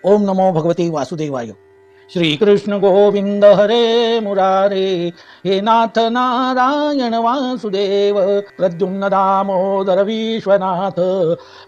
ओम नमो भगवते वासुदेवाय। श्री कृष्ण गोविंद हरे मुरारे, हे नाथ नारायण वासुदेव, प्रद्युम्न दामोदर विश्वनाथ,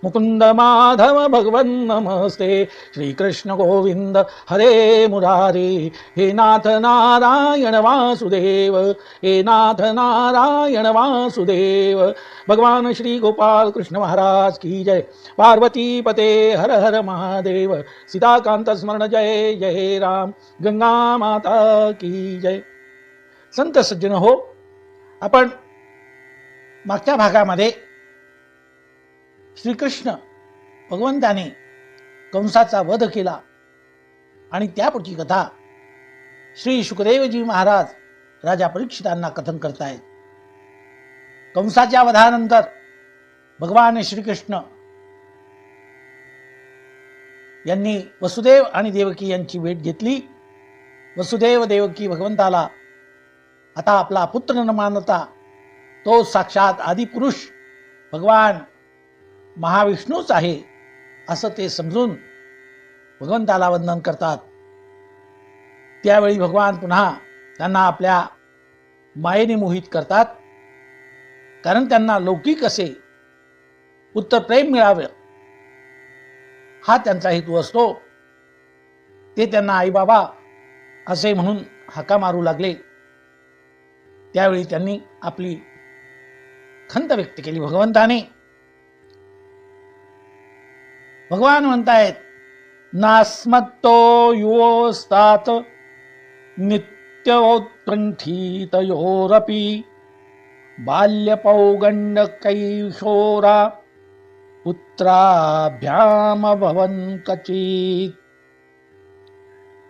मुकुंद माधव भगवन् नमस्ते। श्री कृष्ण गोविंद हरे मुरारे, हे नाथ नारायण वासुदेव, हे नाथ नारायण वासुदेव। भगवान श्री गोपाल कृष्ण महाराज की जय। पार्वती पते हर हर महादेव। सीताकांत स्मरण जय जय राम। गंगा माता की जय। संत सज्जन हो, आपण मागच्या भागामध्ये श्रीकृष्ण भगवंताने कंसाचा वध केला आणि त्यापुढची कथा श्री शुकदेवजी महाराज राजा परीक्षितांना कथन करतायत। कंसाच्या वधानंतर भगवान श्रीकृष्ण यांनी वसुदेव आणि देवकी यांची भेट घेतली। वसुदेव देवकी भगवंताला आता आपला पुत्र न मानता तो साक्षात आदिपुरुष भगवान महाविष्णूच आहे असं ते समजून भगवंताला वंदन करतात। त्यावेळी भगवान पुन्हा त्यांना आपल्या मायेने मोहित करतात, कारण त्यांना लौकिक असे पुत्र प्रेम मिळावे हा त्यांचा हेतू असतो। ते त्यांना आई बाबा असे म्हणून हाका मारू लागले। त्यावेळी त्यांनी आपली खंत व्यक्त केली भगवंताने। भगवान म्हणतायत, नास्मत्तो युवोस्तात नित्योत्कंठितयोरपि बाल्यपौगंड कैशोरा पुत्राभ्याम भवन कचित।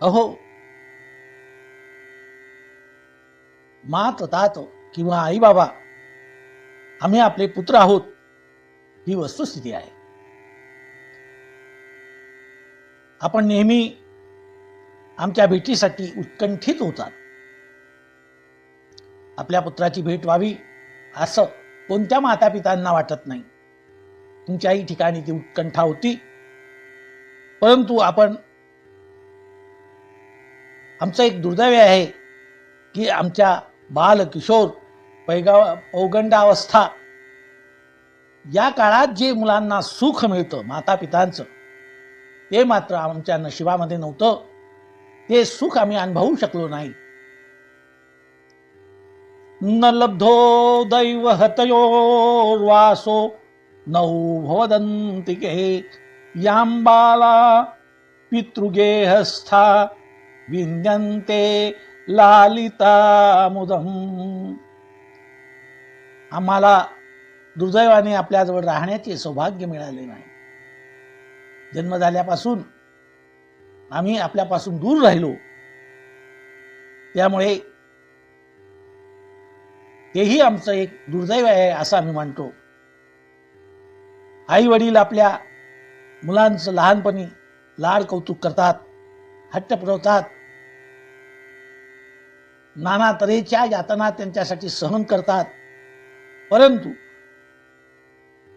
अहो, मात तात किंवा आई बाबा आम्ही आपले पुत्र आहोत ही वस्तुस्थिती आहे। आपण नेहमी आमच्या भेटीसाठी उत्कंठित होतात। आपल्या पुत्राची भेट व्हावी असं कोणत्या मातापितांना वाटत नाही। तुमच्याही ठिकाणी ती उत्कंठा होती, परंतु आमचं एक दुर्दैव आहे की आमच्या बाल किशोर पौगंडावस्था या काळात जे मुलांना सुख मिळतं मातापितांचं, ते मात्र आमच्या नशिबामध्ये नव्हतं। ते सुख आम्ही अनुभवू शकलो नाही। न लब्धो दैव हतयोर्वासो नौ भवदन्तिके यांबाला पितृगेहस्था विन्द्यन्ते लालिता मुदम। आम्हाला दुर्दैवाने आपल्याजवळ राहण्याचे सौभाग्य मिळाले नाही। जन्म झाल्यापासून आम्ही आपल्यापासून दूर राहिलो, त्यामुळे तेही आमचं एक दुर्दैव आहे असं आम्ही मानतो। आई वडील आपल्या मुलांचं लहानपणी लाड कौतुक करतात, हट्ट पुरवतात, नाना तऱ्हेच्या यातना त्यांच्यासाठी सहन करतात, परंतु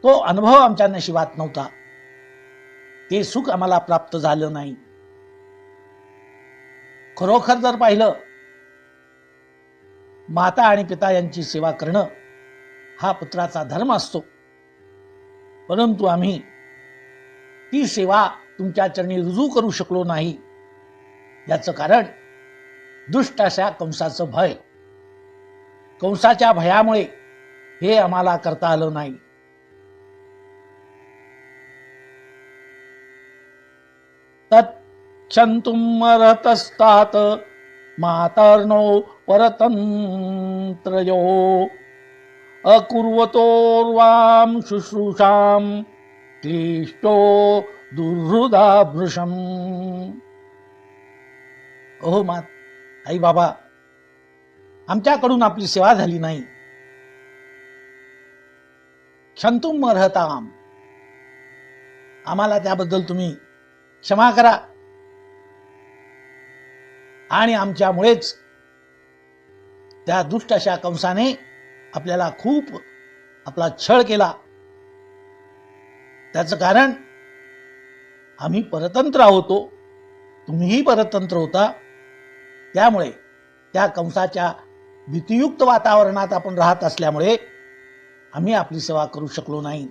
तो अनुभव आमच्या नशिबात नव्हता। ते सुख आम्हाला प्राप्त झालं नाही। खरोखर जर पाहिलं, माता आणि पिता यांची सेवा करणं हा पुत्राचा धर्म असतो, परंतु आम्ही ती सेवा तुमच्या चरणी रुजू करू शकलो नाही। याचं कारण दुष्ट अशा कंसाचं भय। कंसाच्या भयामुळे हे आम्हाला करता आलं नाही। तत्क्षन्तुम् अर्हतस्तात मातर्नो परतंत्रयो अकुर्वतोर्वां शुश्रूषां क्लिष्टो दुर्हृदा भृशम्। ओहो मात, आई बाबा, आमच्याकडून आपली सेवा झाली नाही। क्षंतुम अर्हताम, आम्हाला त्याबद्दल तुम्ही क्षमा करा। आणि आमच्यामुळेच त्या दुष्ट अशा कंसाने आपल्याला खूप आपला छळ केला। त्याचं कारण आम्ही परतंत्र होतो, तुम्हीही परतंत्र होता, त्यामुळे त्या कंसाच्या भीतियुक्त वातावरणात आपण राहत असल्यामुळे आम्ही आपली सेवा करू शकलो नाही.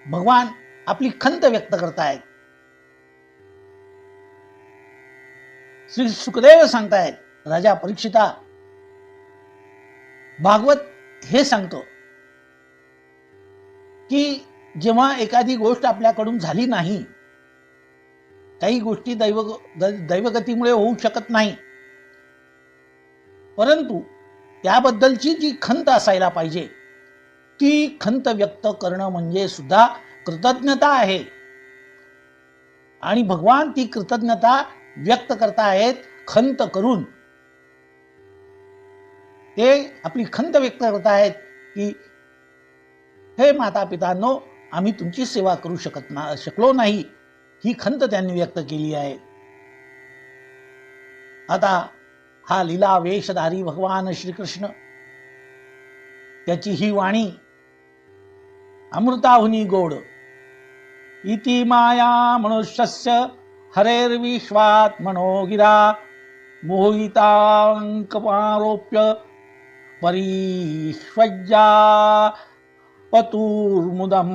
भगवान आपली खंत व्यक्त करतायत. श्री सुखदेव सांगतायत, राजा परीक्षिता, भागवत हे सांगतो की जेव्हा एखादी गोष्ट आपल्याकडून झाली नाही, काही गोष्टी दैवगतीमुळे होऊ शकत नाही, परंतु त्याबद्दलची जी खंत असायला पाहिजे, ती खंत व्यक्त करणं म्हणजे सुद्धा कृतज्ञता आहे. आणि भगवान ती कृतज्ञता व्यक्त करतायत खंत करून. ते आपली खंत व्यक्त करतायत की हे माता पितांनो, आम्ही तुमची सेवा करू शकलो नाही, ही खंत त्यांनी व्यक्त केली आहे. आता हा लीला वेशधारी भगवान श्रीकृष्ण, त्याची ही वाणी अमृताहुनी गोड. इति माया मनुष्यस्य हरेर्विश्वात् मनोगिरा मोहितांकपारोप्य परीष्वज्या पतुर्मुदम.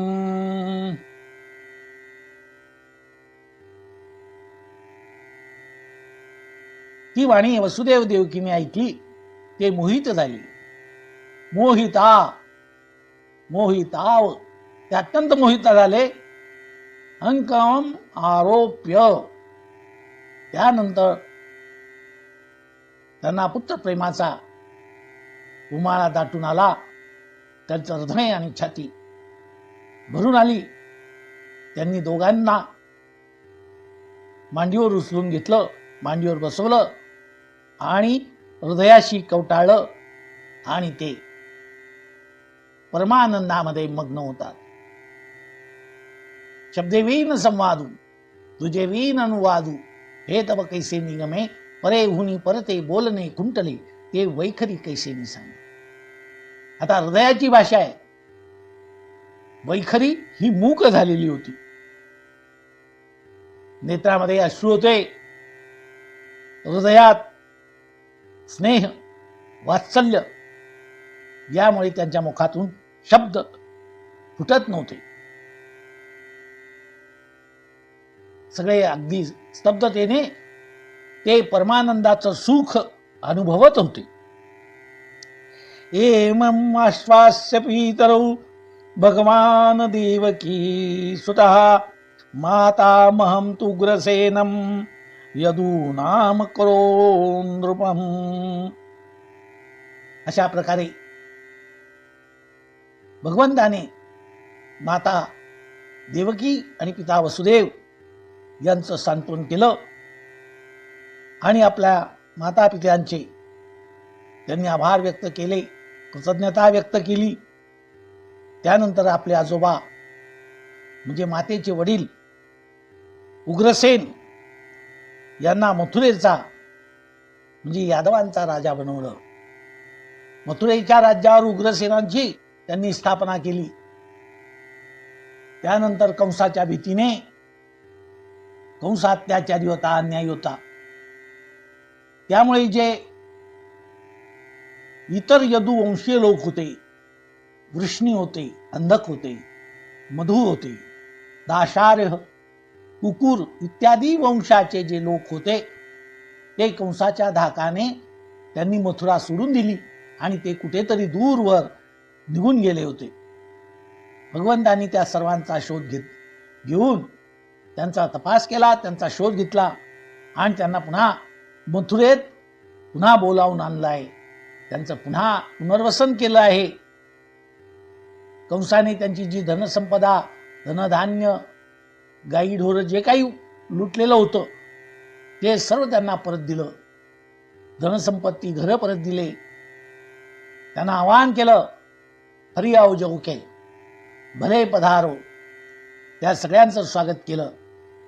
ती वाणी वसुदेव देवकीने ऐकली, ते मोहित झाली. मोहिताव ते अत्यंत मोहित झाले. अंकम आरोप्य, त्यानंतर त्यांना पुत्र प्रेमाचा उमाळा दाटून आला. त्यांचं हृदय आणि छाती भरून आली. त्यांनी दोघांना मांडीवर उचलून घेतलं, मांडीवर बसवलं आणि हृदयाशी कवटाळलं आणि ते परमानंदामध्ये मग्न होतात. शब्देवीन संवादू तुझे वीन अनुवादू, हे तब कैसे निगमे परे हुनी परते बोलणे कुंटले, ते वैखरी कैसे निसांग. आता हृदयाची भाषा आहे. वैखरी ही मूक झालेली होती. नेत्रामध्ये अश्रू होते, हृदयात स्नेह वात्सल्य, यामुळे त्यांच्या मुखातून शब्द फुटत नव्हते. सगळे अगदी स्तब्धतेने ते परमानंदाचं सुख अनुभवत होते. एमं आश्वास्य पितरौ भगवान देवकी सुतः मातामहं तु उग्रसेनं यदूनाम करो नृपम. अशा प्रकारे भगवंताने माता देवकी आणि पिता वसुदेव यांचं सांत्वन केलं आणि आपल्या माता पित्यांचे त्यांनी आभार व्यक्त केले, कृतज्ञता व्यक्त केली. त्यानंतर आपले आजोबा म्हणजे मातेचे वडील उग्रसेन यांना मथुरेचा म्हणजे यादवांचा राजा बनवलं. मथुरेच्या राज्यावर उग्रसेनांची त्यांनी स्थापना केली. त्यानंतर कंसाच्या भीतीने, कंस अत्याचारी होता, अन्यायी होता, त्यामुळे जे इतर यदुवंशीय लोक होते, वृष्णी होते, अंधक होते, मधु होते, दाशार्ह, कुकुर इत्यादी वंशाचे जे लोक होते, ते कंसाच्या धाकाने त्यांनी मथुरा सोडून दिली आणि ते कुठेतरी दूरवर निघून गेले होते. भगवंतांनी त्या सर्वांचा शोध घेऊन त्यांचा तपास केला, त्यांचा शोध घेतला आणि त्यांना पुन्हा मथुरेत पुन्हा बोलावून आणलाय. त्यांचं पुन्हा पुनर्वसन केलं आहे. कंसाने त्यांची जी धनसंपदा, धनधान्य, गाई ढोर जे काही लुटलेलं होतं ते सर्व त्यांना परत दिलं. धनसंपत्ती, घरं परत दिले. त्यांना आवाहन केलं, हरि आओ जौके, भले पधारो. त्या सगळ्यांचं स्वागत केलं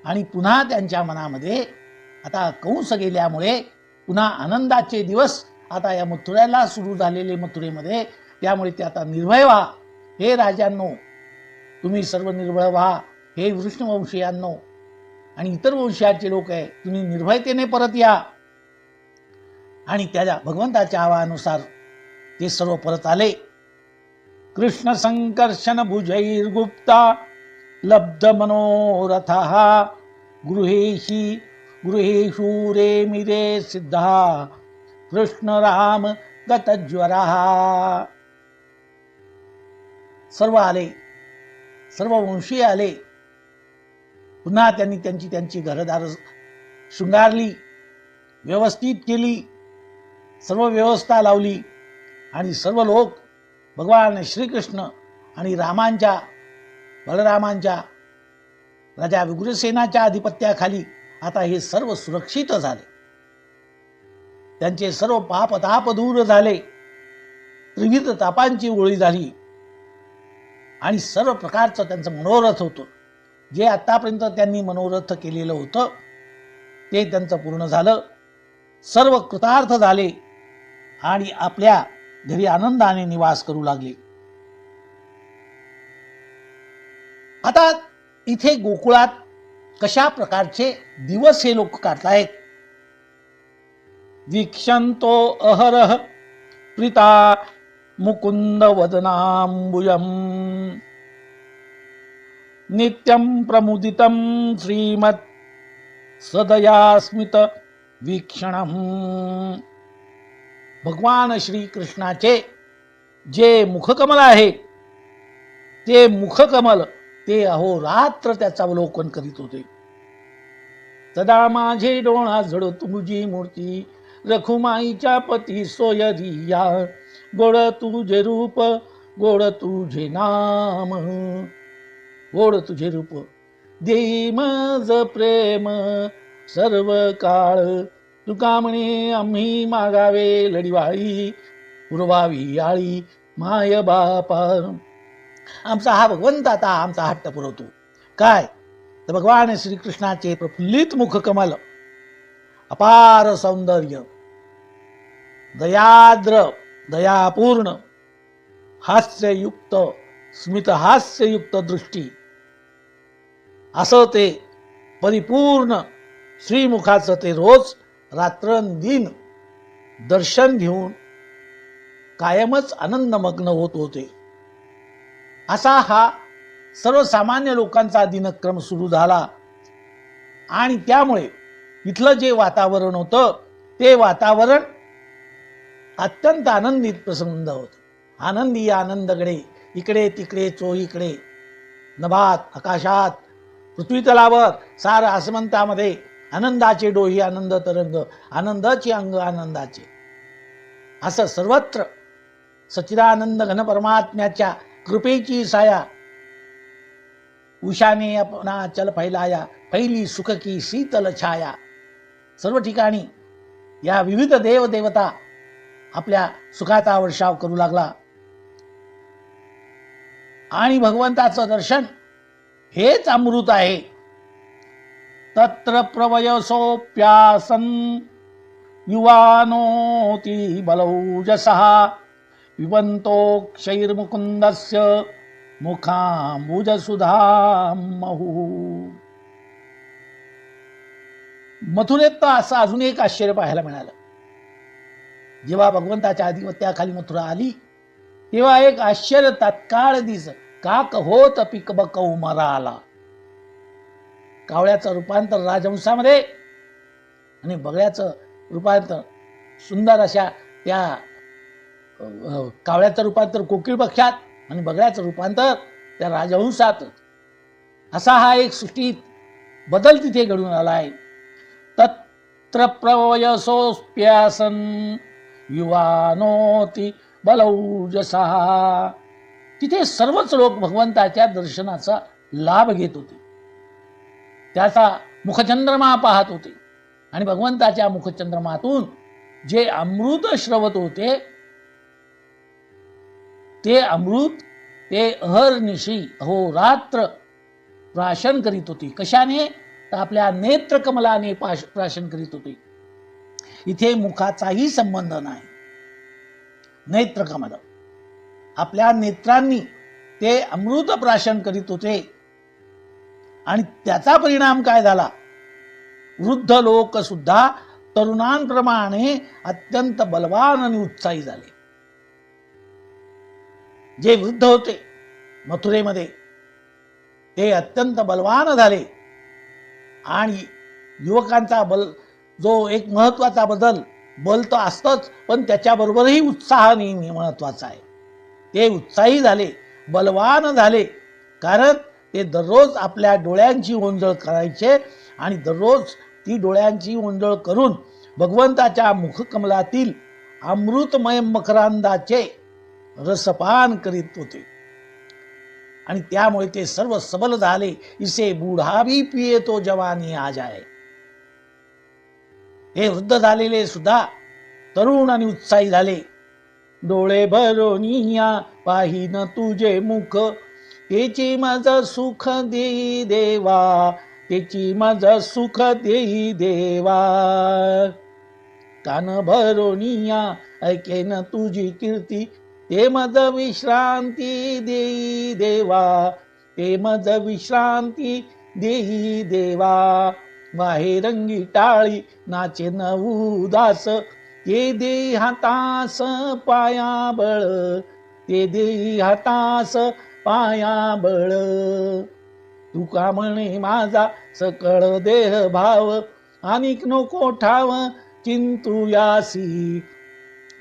आणि पुन्हा त्यांच्या मनामध्ये आता कंस गेल्यामुळे पुन्हा आनंदाचे दिवस आता या मथुरेला सुरू झालेले मथुरेमध्ये, त्यामुळे ते आता निर्भय व्हा. हे राजांनो, तुम्ही सर्व निर्भय व्हा. हे वृष्णवंशीयांनो, आणि इतर वंशाचे लोक आहे, तुम्ही निर्भयतेने परत या. आणि त्याच्या भगवंताच्या आवाहनुसार ते सर्व परत आले. कृष्ण संकर्षण भुजैर्गुप्ता लब्ध मनोरथा गृहेषु रेमिरे सिद्धा कृष्ण राम गतज्वरा. सर्व आले, सर्व वंशीय आले. पुन्हा त्यांनी त्यांची घरदार शृंगारली, व्यवस्थित केली, सर्व व्यवस्था लावली आणि सर्व लोक भगवान श्रीकृष्ण आणि बलरामांच्या राजा विग्रसेनाच्या अधिपत्याखाली आता हे सर्व सुरक्षित झाले. त्यांचे सर्व पाप ताप दूर झाले, त्रिविध तापांची ओळी झाली आणि सर्व प्रकारचं त्यांचं मनोरथ होतं. जे आतापर्यंत त्यांनी मनोरथ केलेलं होतं ते त्यांचं पूर्ण झालं. सर्व कृतार्थ झाले आणि आपल्या घरी आनंदाने निवास करू लागले. आता इथे गोकुळात कशा प्रकारचे दिवस हे लोक काढतायत. वीक्षंतो अहरह प्रीता मुकुंद वदनांबुजम नित्यं प्रमुदितं श्रीमत् सदयास्मित वीक्षणम. भगवान श्रीकृष्णाचे जे मुखकमल आहे ते मुखकमल ते अहोरात्र त्याचं अवलोकन करीत होते. सदा माझे डोळा जड तुझी मूर्ती रखुमाईच्या पती सोयरिया. गोड तुझे रूप गोड तुझे नाम गोड तुझे रूप देई मज प्रेम सर्व काळ. तुका म्हणे आम्ही मागावे लढिवाळी पुरवावी आळी माय बापा. आमचा हा भगवंत आता आमचा हट्ट पुरवतो. काय तर भगवान श्रीकृष्णाचे प्रफुल्लित मुखकमल, अपार सौंदर्य, दयाद्र दयापूर्ण हास्ययुक्त स्मितहास्ययुक्त दृष्टी, असं ते परिपूर्ण श्रीमुखाचं ते रोज रात्रंदिन दर्शन घेऊन कायमच आनंदमग्न होत होते. असा हा सर्वसामान्य लोकांचा दिनक्रम सुरू झाला आणि त्यामुळे इथलं जे वातावरण होतं ते वातावरण अत्यंत आनंदित प्रसंग होतं. आनंदी आनंदगडे इकडे तिकडे चोहीकडे, नभात आकाशात पृथ्वीतलावर सार आसमंतामध्ये आनंदाचे डोही आनंद तरंग, आनंदाचे अंग आनंदाचे. असं सर्वत्र सच्चिदानंद घन परमात्म्याच्या कृपेची साया उषाने अपना चल फैलाया फैली सुख की शीतल छाया. सर्व ठिकाणी या विविध देवदेवता आपल्या सुखाचा वर्षाव करू लागला आणि भगवंताचं दर्शन हेच अमृत आहे. तत्र प्रवयसोप्यासन युवानोति बलौजसः पिबन्तो क्षैर्मुकुन्दस्य मुखांबुजसुधामहु. मथुरेत तर असं अजून एक आश्चर्य पाहायला मिळालं. जेव्हा भगवंताच्या अधिपत्याखाली मथुरा आली तेव्हा एक आश्चर्य तात्काळ दिस. काक होत पिक बकौ मराला. कावळ्याचं रूपांतर राजहंसामध्ये आणि बगळ्याचं रूपांतर सुंदर अशा त्या कावळ्याचं रूपांतर कोकिळ पक्षात आणि बगळ्याचं रूपांतर त्या राजहंसात. असा हा एक सृष्टीत बदल तिथे घडून आलाय. तत्र प्रवयसोप्यासन युवानोति बलौजसः. तिथे सर्वच लोक भगवंताच्या दर्शनाचा लाभ घेत होते, त्याचा मुखचंद्रमा पाहत होते आणि भगवंताच्या मुखचंद्रमातून जे अमृत श्रवत होते ते अमृत ते अहर्निशी अहोरात्र प्राशन करीत होती. कशाने तर आपल्या नेत्रकमलाने प्राशन करीत होते. इथे मुखाचाही संबंध नाही. नेत्रकमल आपल्या नेत्रांनी ते अमृत प्राशन करीत होते आणि त्याचा परिणाम काय झाला वृद्ध लोक सुद्धा तरुणांप्रमाणे अत्यंत बलवान आणि उत्साही झाले. जे वृद्ध होते मथुरेमध्ये ते अत्यंत बलवान झाले आणि युवकांचा बल जो एक महत्वाचा बदल बल तर असतंच, पण त्याच्याबरोबरही उत्साह नेहमी महत्वाचा आहे. ते उत्साही झाले, बलवान झाले, कारण ते दररोज आपल्या डोळ्यांची ओंजळ करायचे आणि दररोज ती डोळ्यांची ओंजळ करून भगवंताच्या मुखकमलातील अमृतमय मकरांदाचे रसपान करीत होते. आणि त्यामुळे ते सर्व सबल झाले. इसे बूढ़ा भी पिये तो जवानी आ जाए. हे वृद्ध झालेले सुद्धा तरुण आणि उत्साही झाले. डोळे भरोनिया पाहिन तुझे मुख, त्याची माझं सुख देई देवा, त्याची माझं सुख देई देवा. कान भरोनिया ऐकेन तुझी कीर्ती, ते मज विश्रांती देई देवा, ते मज विश्रांती देई देवा. बाहेरंगी टाळी नाचे नवुदास, ते देई हातास पाया बळ, ते देई हातास पाया बळ. तुका म्हणे माझा सकळ देह भाव, अनिक नको ठाव चिंतू यासी,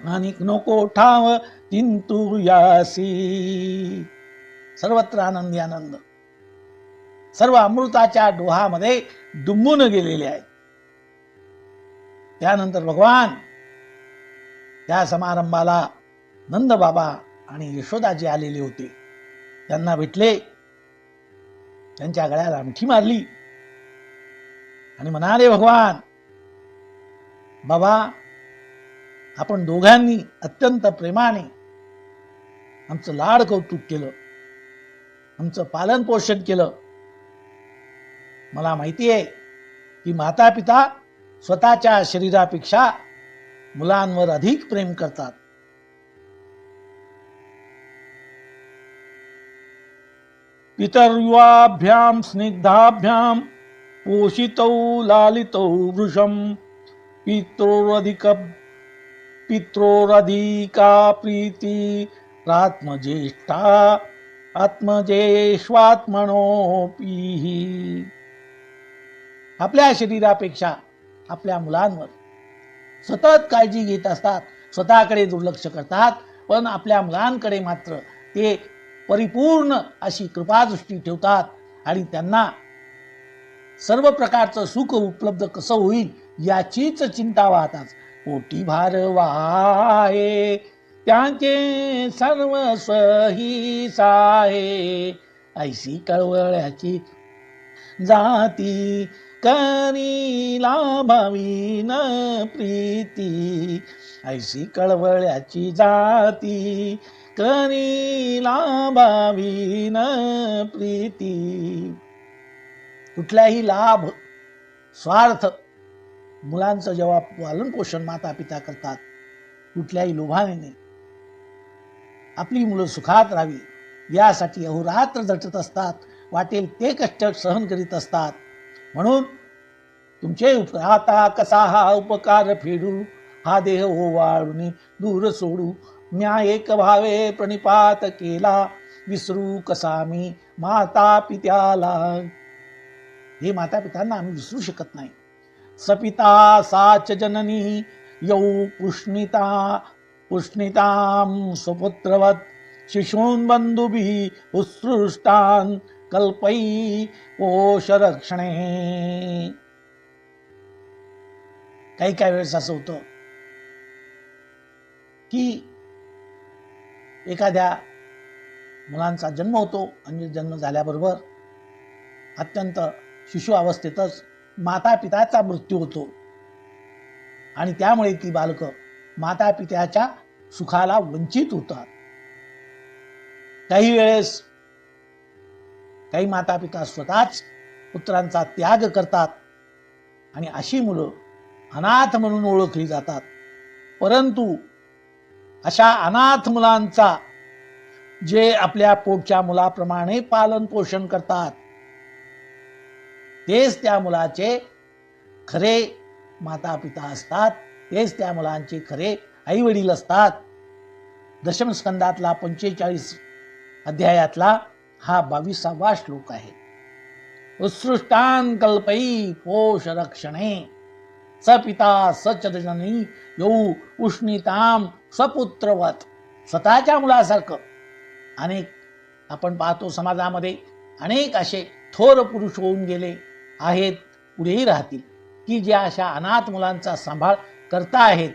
अनिक नको ठाव चिंतू यासी. सर्वत्र आनंदी आनंद, सर्व अमृताच्या डोहामध्ये डुंबून गेलेले आहेत. त्यानंतर भगवान त्या समारंभाला नंद बाबा आणि यशोदाजी आलेले होते. त्यांना भेटले, त्यांच्या गळ्याला मिठी मारली आणि म्हणाले, भगवान बाबा, आपण दोघांनी अत्यंत प्रेमाने आमचं लाड कौतुक केलं, आमचं पालन पोषण केलं. मला माहिती आहे की माता पिता स्वतःच्या शरीरापेक्षा मुलांवर अधिक प्रेम करतात. पितर्युवाभ्याम स्निग्धाभ्याम पोषितौ लालितौ वृषम, पित्रोरधिका प्रीती आत्मज्येष्ठा आत्मजेष्वात्मनोपी. आपल्या शरीरापेक्षा आपल्या मुलांवर सतत काळजी घेत असतात, स्वतःकडे दुर्लक्ष करतात, पण आपल्या मुलांकडे मात्र ते परिपूर्ण अशी कृपादृष्टी ठेवतात आणि त्यांना सर्व प्रकारचं सुख उपलब्ध कसं होईल याचीच चिंता वाहतात. पोटी भारवाहे त्यांचे सर्वस्व ही साहे, ऐशी कळवळ्याची जाती करी लाभावीन प्रीती, ऐशी कळवळ्याची जाती करी लाभावीन प्रीती. कुठलाही लाभ स्वार्थ मुलांचं जेव्हा पालन पोषण माता पिता करतात, कुठल्याही लोभाने नाही, आपली मुलं सुखात राहावी यासाठी अहोरात्र झटत असतात, वाटेल ते कष्ट सहन करीत असतात. म्हणून तुमचे आता कसा हा उपकार फेडू, हा देह ओवाळून दूर सोडू, म्या एक भावे प्रणिपात केला, विसरू कसा मी माता पित्याला. हे माता पितांना आम्ही विसरू शकत नाही. सपिता साच जननी यौ पुष्णितां स्वपुत्रवत, शिशून् बंधुभिः उत्सृष्टान् कल्पई पोषरक्षणे. काही वेळेस असं होतं की एखाद्या मुलांचा जन्म होतो आणि जन्म झाल्याबरोबर अत्यंत शिशु अवस्थेतच माता पित्याचा मृत्यू होतो आणि त्यामुळे ती बालकं माता पित्याच्या सुखाला वंचित होतात. काही वेळेस काही माता पिता स्वतःच पुत्रांचा त्याग करतात आणि अशी मुलं अनाथ म्हणून ओळखली जातात. परंतु अशा अनाथ मुलांचा जे आपल्या पोटच्या मुलाप्रमाणे पालन पोषण करतात, तेच त्या मुलाचे खरे माता पिता असतात, तेच त्या मुलांचे खरे आई वडील असतात. दशम स्कंदातला 45 अध्यायातला हा 22वा श्लोक आहे. उत्सृष्टान कल्पई पोष रक्षणे सपिता सचरजनी यौ उष्णिताम सपुत्रवत. स्वतःच्या मुलासारखं अनेक आपण पाहतो समाजामध्ये अनेक असे थोर पुरुष होऊन गेले आहेत, पुढेही राहतील, की जे अशा अनाथ मुलांचा सांभाळ करता आहेत,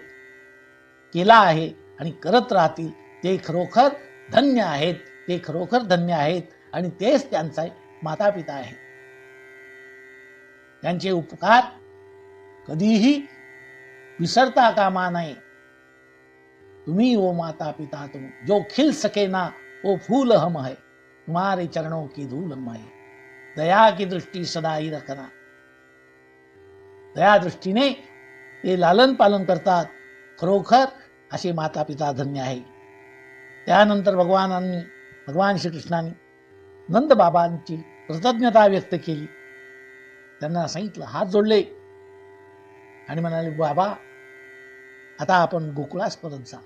केला आहे आणि करत राहतील. ते खरोखर धन्य आहेत, ते खरोखर धन्य आहेत आणि तेच त्यांचा माता पिता आहे. त्यांचे उपकार कधीही विसरता कामा नये. तुम्ही ओ माता पिता तुम जो खिल सके ना वो फूल हम है, तुम्हारे चरणों की धूल हम है. दया की दृष्टी सदा ही रखना. दया दृष्टीने ते लालन पालन करतात. खरोखर असे माता पिता धन्य आहे. त्यानंतर भगवान श्रीकृष्णांनी नंद बाबांची कृतज्ञता व्यक्त केली. त्यांना सांगितलं, हात जोडले आणि म्हणाले, बाबा आता आपण गोकुळास परत जा.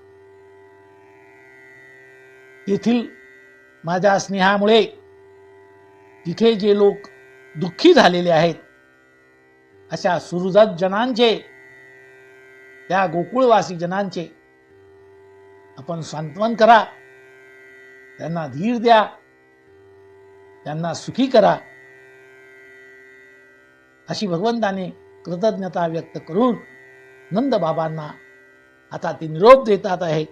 तेथील माझ्या स्नेहामुळे तिथे जे लोक दुःखी झालेले आहेत अशा सुहृद जनांचे, त्या गोकुळवासी जनांचे आपण सांत्वन करा, त्यांना धीर द्या, त्यांना सुखी करा. अशी भगवंताने कृतज्ञता व्यक्त करून नंद बाबांना आता ते निरोप देतात आहे.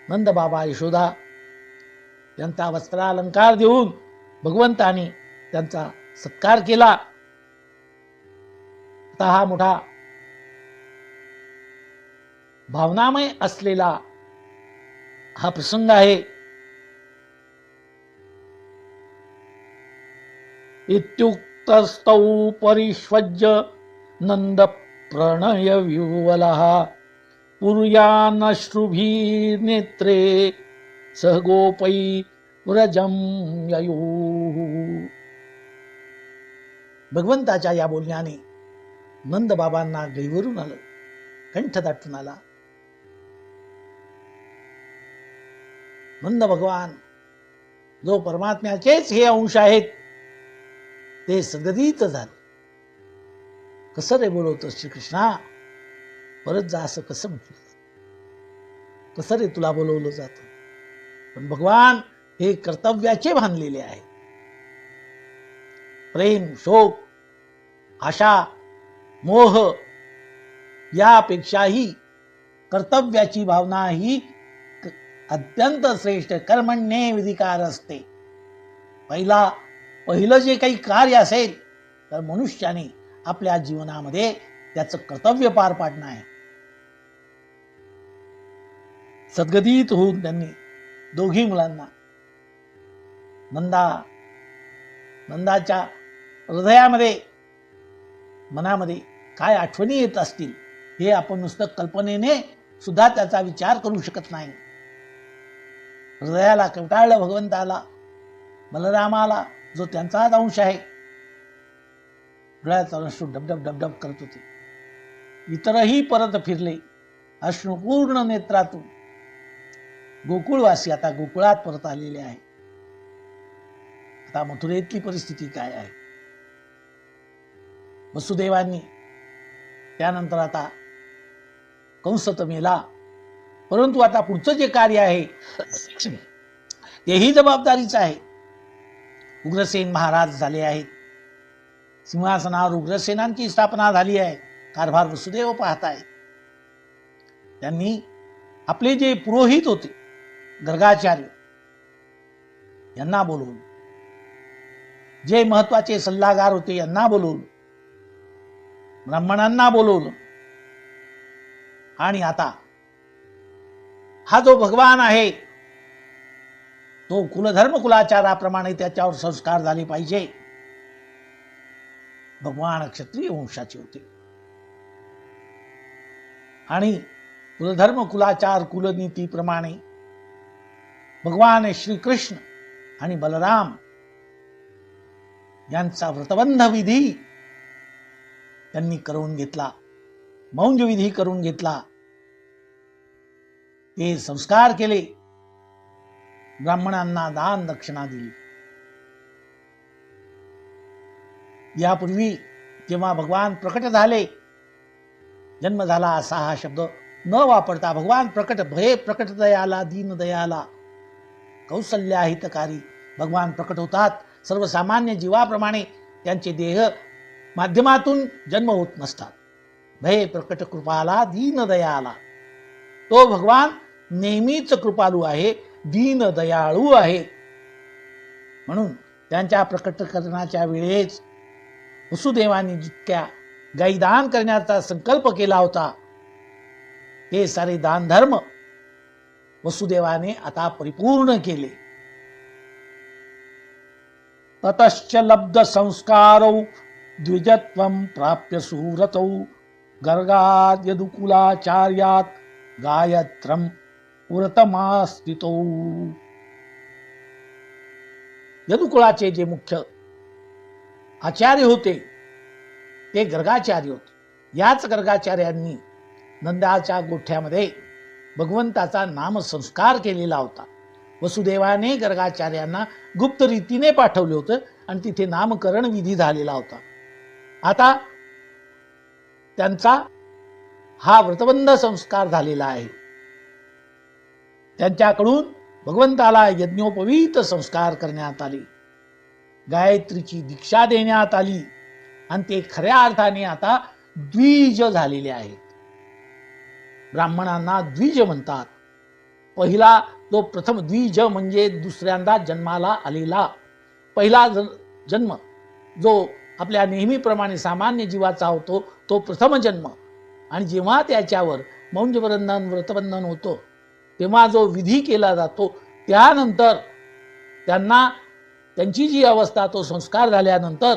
नंद बाबा यशोदा यांचा वस्त्रालंकार देऊन भगवंताने त्यांचा सत्कार केला. आता हा मोठा भावनामय असलेला हा प्रसंग आहे. इत्युक्तस्तौ परिष्वज्य नंद प्रणय विह्वलः पुर्यानश्रुभिर्नेत्रे सह गोपै व्रजं ययुः. भगवंताच्या या बोलण्याने नंद बाबांना गैवरून आलं, कंठ दाटून आला. नंद भगवान जो परमात्म्याचेच हे अंश आहेत ते सद्गतीत झाले. कसं रे बोलवतो श्रीकृष्णा, परत जा असं कसं म्हटलं, कसं रे तुला बोलवलं जातं. पण भगवान हे कर्तव्याचे बांधलेले आहे. प्रेम, शोक, आशा, मोह यापेक्षाही कर्तव्याची भावना ही अत्यंत श्रेष्ठ. कर्मण्ये विधिकार असते. पहिलं जे काही कार्य असेल तर मनुष्याने आपल्या जीवनामध्ये त्याचं कर्तव्य पार पाडणं आहे. सद्गतीत होऊन त्यांनी दोघी मुलांना नंदाच्या हृदयामध्ये मनामध्ये काय आठवणी येत असतील हे आपण नुसतं कल्पनेने सुद्धा त्याचा विचार करू शकत नाही. हृदयाला कवटाळलं भगवंताला, बलरामाला जो त्यांचाच अंश आहे. डोळ्याचा अश्रू डबडब डबडब करत होते. इतरही परत फिरले अश्रुपूर्ण नेत्रातून. गोकुळवासी आता गोकुळात परत आलेले आहे. आता मथुरेतली परिस्थिती काय आहे. वसुदेवांनी त्यानंतर आता कंस तर मेला, परंतु आता पुढचं जे कार्य आहे तेही जबाबदारीचं आहे. उग्रसेन महाराज झाले आहेत. सिंहासनावर उग्रसेनांची स्थापना झाली आहे. कारभार वसुदेव पाहत आहेत. त्यांनी आपले जे पुरोहित होते गर्गाचार्य यांना बोलवून, जे महत्वाचे सल्लागार होते यांना बोलवून, ब्राह्मणांना बोलवलं आणि आता हा जो भगवान आहे तो कुलधर्म कुलाचाराप्रमाणे त्याच्यावर संस्कार झाले पाहिजे. भगवान क्षत्रिय वंशाचे होते आणि कुलधर्म कुलाचार कुलनीतीप्रमाणे भगवान श्रीकृष्ण आणि बलराम यांचा व्रतबंध विधी त्यांनी करून घेतला, मौंज विधी करून घेतला, ते संस्कार केले, ब्राह्मणांना दान दक्षिणा दिली. यापूर्वी जेव्हा भगवान प्रकट झाले, जन्म झाला असा हा शब्द न वापरता भगवान प्रकट, भये प्रकट दयाला दीन दयाला कौसल्या हितकारी भगवान प्रकट होतात. सर्वसामान्य जीवाप्रमाणे त्यांचे देह माध्यमातून जन्म होत नसतात. भये प्रकट कृपाला दीन दयाला, तो भगवान नेहमीच कृपाळू आहे, दीन दयाळू आहे. म्हणून त्यांच्या प्रकटीकरणाच्या वेळेस वसुदेवाने जितक्या गायी दान करण्याचा संकल्प केला होता, ते सारे दान धर्म वसुदेवाने आता परिपूर्ण केले. ततश्च लब्ध संस्कारौ द्विजत्वं प्राप्य सुरतौ गर्गाद यदुकुलाचार्यात गायत्रम व्रतमास्थितौ. यदुकुलाचे जे मुख्य आचार्य होते ते गर्गाचार्य होते. याच गर्गाचार्यांनी नंदाच्या गोठ्यामध्ये भगवंताचा नामसंस्कार केलेला होता. वसुदेवाने गर्गाचार्यांना गुप्त रीतीने पाठवले होते आणि तिथे नामकरण विधी झालेला होता. आता त्यांचा हा व्रतबंध संस्कार झालेला आहे. त्यांच्याकडून भगवंताला यज्ञोपवीत संस्कार करण्यात आले, गायत्रीची दीक्षा देण्यात आली आणि ते खऱ्या अर्थाने आता द्विज झालेले आहेत. ब्राह्मणांना द्विज म्हणतात. पहिला तो प्रथम द्विज म्हणजे दुसऱ्यांदा जन्माला आलेला पहिला जन्म जो आपल्या नेहमीप्रमाणे सामान्य जीवाचा होतो, तो प्रथम जन्म. आणि जेव्हा त्याच्यावर मौंजबंधन व्रतबंधन होतो तेव्हा जो विधी केला जातो, त्यानंतर त्यांना त्यांची जी अवस्था, तो संस्कार झाल्यानंतर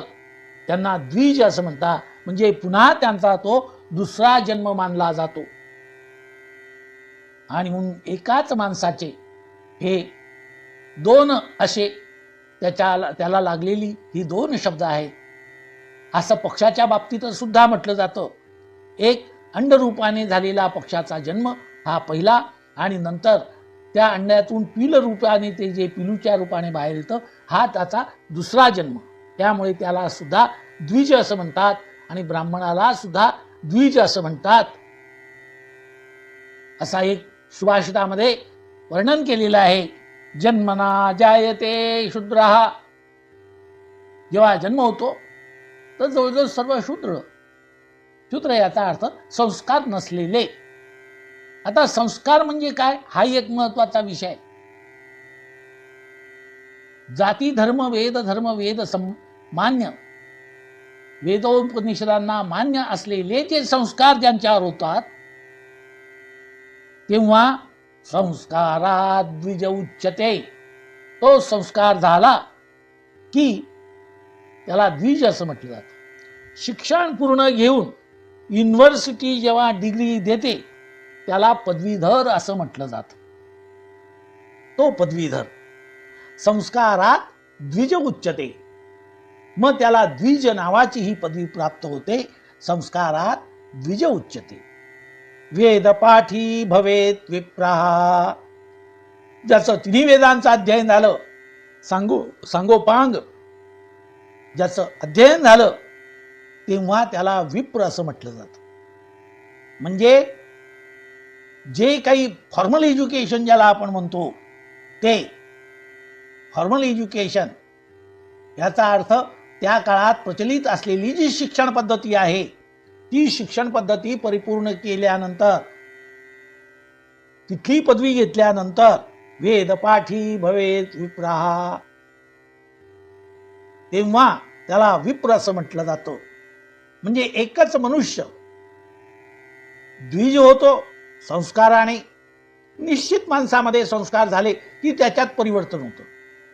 त्यांना द्विज असं म्हणतात. म्हणजे पुन्हा त्यांचा तो दुसरा जन्म मानला जातो. आणि म्हणून एकाच माणसाचे हे दोन असे त्याला लागलेली ही दोन शब्द आहेत. असं पक्षाच्या बाबतीत सुद्धा म्हटलं जातं. एक अंडरूपाने झालेला पक्षाचा जन्म हा पहिला, आणि नंतर त्या अंड्यातून पिल रूपाने ते जे पिलूच्या रूपाने बाहेर येतं, हा त्याचा दुसरा जन्म. त्यामुळे त्याला सुद्धा द्विज असं म्हणतात आणि ब्राह्मणाला सुद्धा द्विज असं म्हणतात. असा एक सुभाषितामध्ये वर्णन केलेलं आहे. जन्मना जायते शूद्रः, जेव्हा जन्म होतो तर जवळजवळ सर्व शूद्र याचा अर्थ संस्कार नसलेले. आता संस्कार म्हणजे काय, हा एक महत्वाचा विषय. जाती धर्म वेद मान्य, वेदोपनिषदांना मान्य असलेले जे संस्कार ज्यांच्यावर होतात, तेव्हा संस्कारात द्विज उच्यते. तो संस्कार झाला की त्याला द्विज असं म्हटलं जातं. शिक्षण पूर्ण घेऊन युनिव्हर्सिटी जेव्हा डिग्री देते त्याला पदवीधर असं म्हटलं जातं. तो पदवीधर संस्कारात द्विज उच्यते, मग त्याला द्विज नावाची ही पदवी प्राप्त होते. संस्कारात द्विज उच्यते. वेद पाठी भवेत विप्राः, ज्याचं तिन्ही वेदांचं अध्ययन झालं, सांगोपांग ज्याचं अध्ययन झालं, तेव्हा त्याला विप्र असं म्हटलं जातं. म्हणजे जे काही फॉर्मल एज्युकेशन ज्याला आपण म्हणतो, ते फॉर्मल एज्युकेशन याचा अर्थ त्या काळात प्रचलित असलेली जी शिक्षण पद्धती आहे, ती शिक्षण पद्धती परिपूर्ण केल्यानंतर, तिथली पदवी घेतल्यानंतर वेदपाठी भवेत विप्राः, तेव्हा त्याला विप्र असं म्हटलं जातं. म्हणजे एकच मनुष्य द्विज होतो संस्काराने. निश्चित माणसामध्ये संस्कार झाले की त्याच्यात परिवर्तन होतं.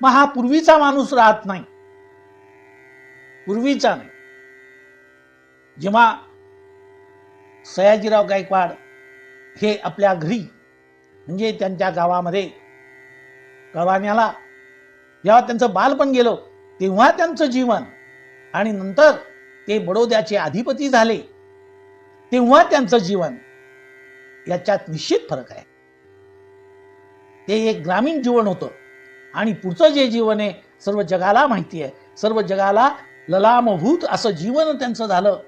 मग हा पूर्वीचा माणूस राहत नाही, पूर्वीचा नाही. जेव्हा सयाजीराव गायकवाड हे आपल्या घरी म्हणजे त्यांच्या गावामध्ये कळवाण्याला जेव्हा त्यांचं बालपण गेलं, तेव्हा त्यांचं जीवन आणि नंतर ते बडोद्याचे अधिपती झाले तेव्हा त्यांचं जीवन याच्यात निश्चित फरक आहे. ते एक ग्रामीण जीवन होतं आणि पुढचं जे जीवन आहे सर्व जगाला माहिती आहे, सर्व जगाला ललामभूत असं जीवन त्यांचं झालं.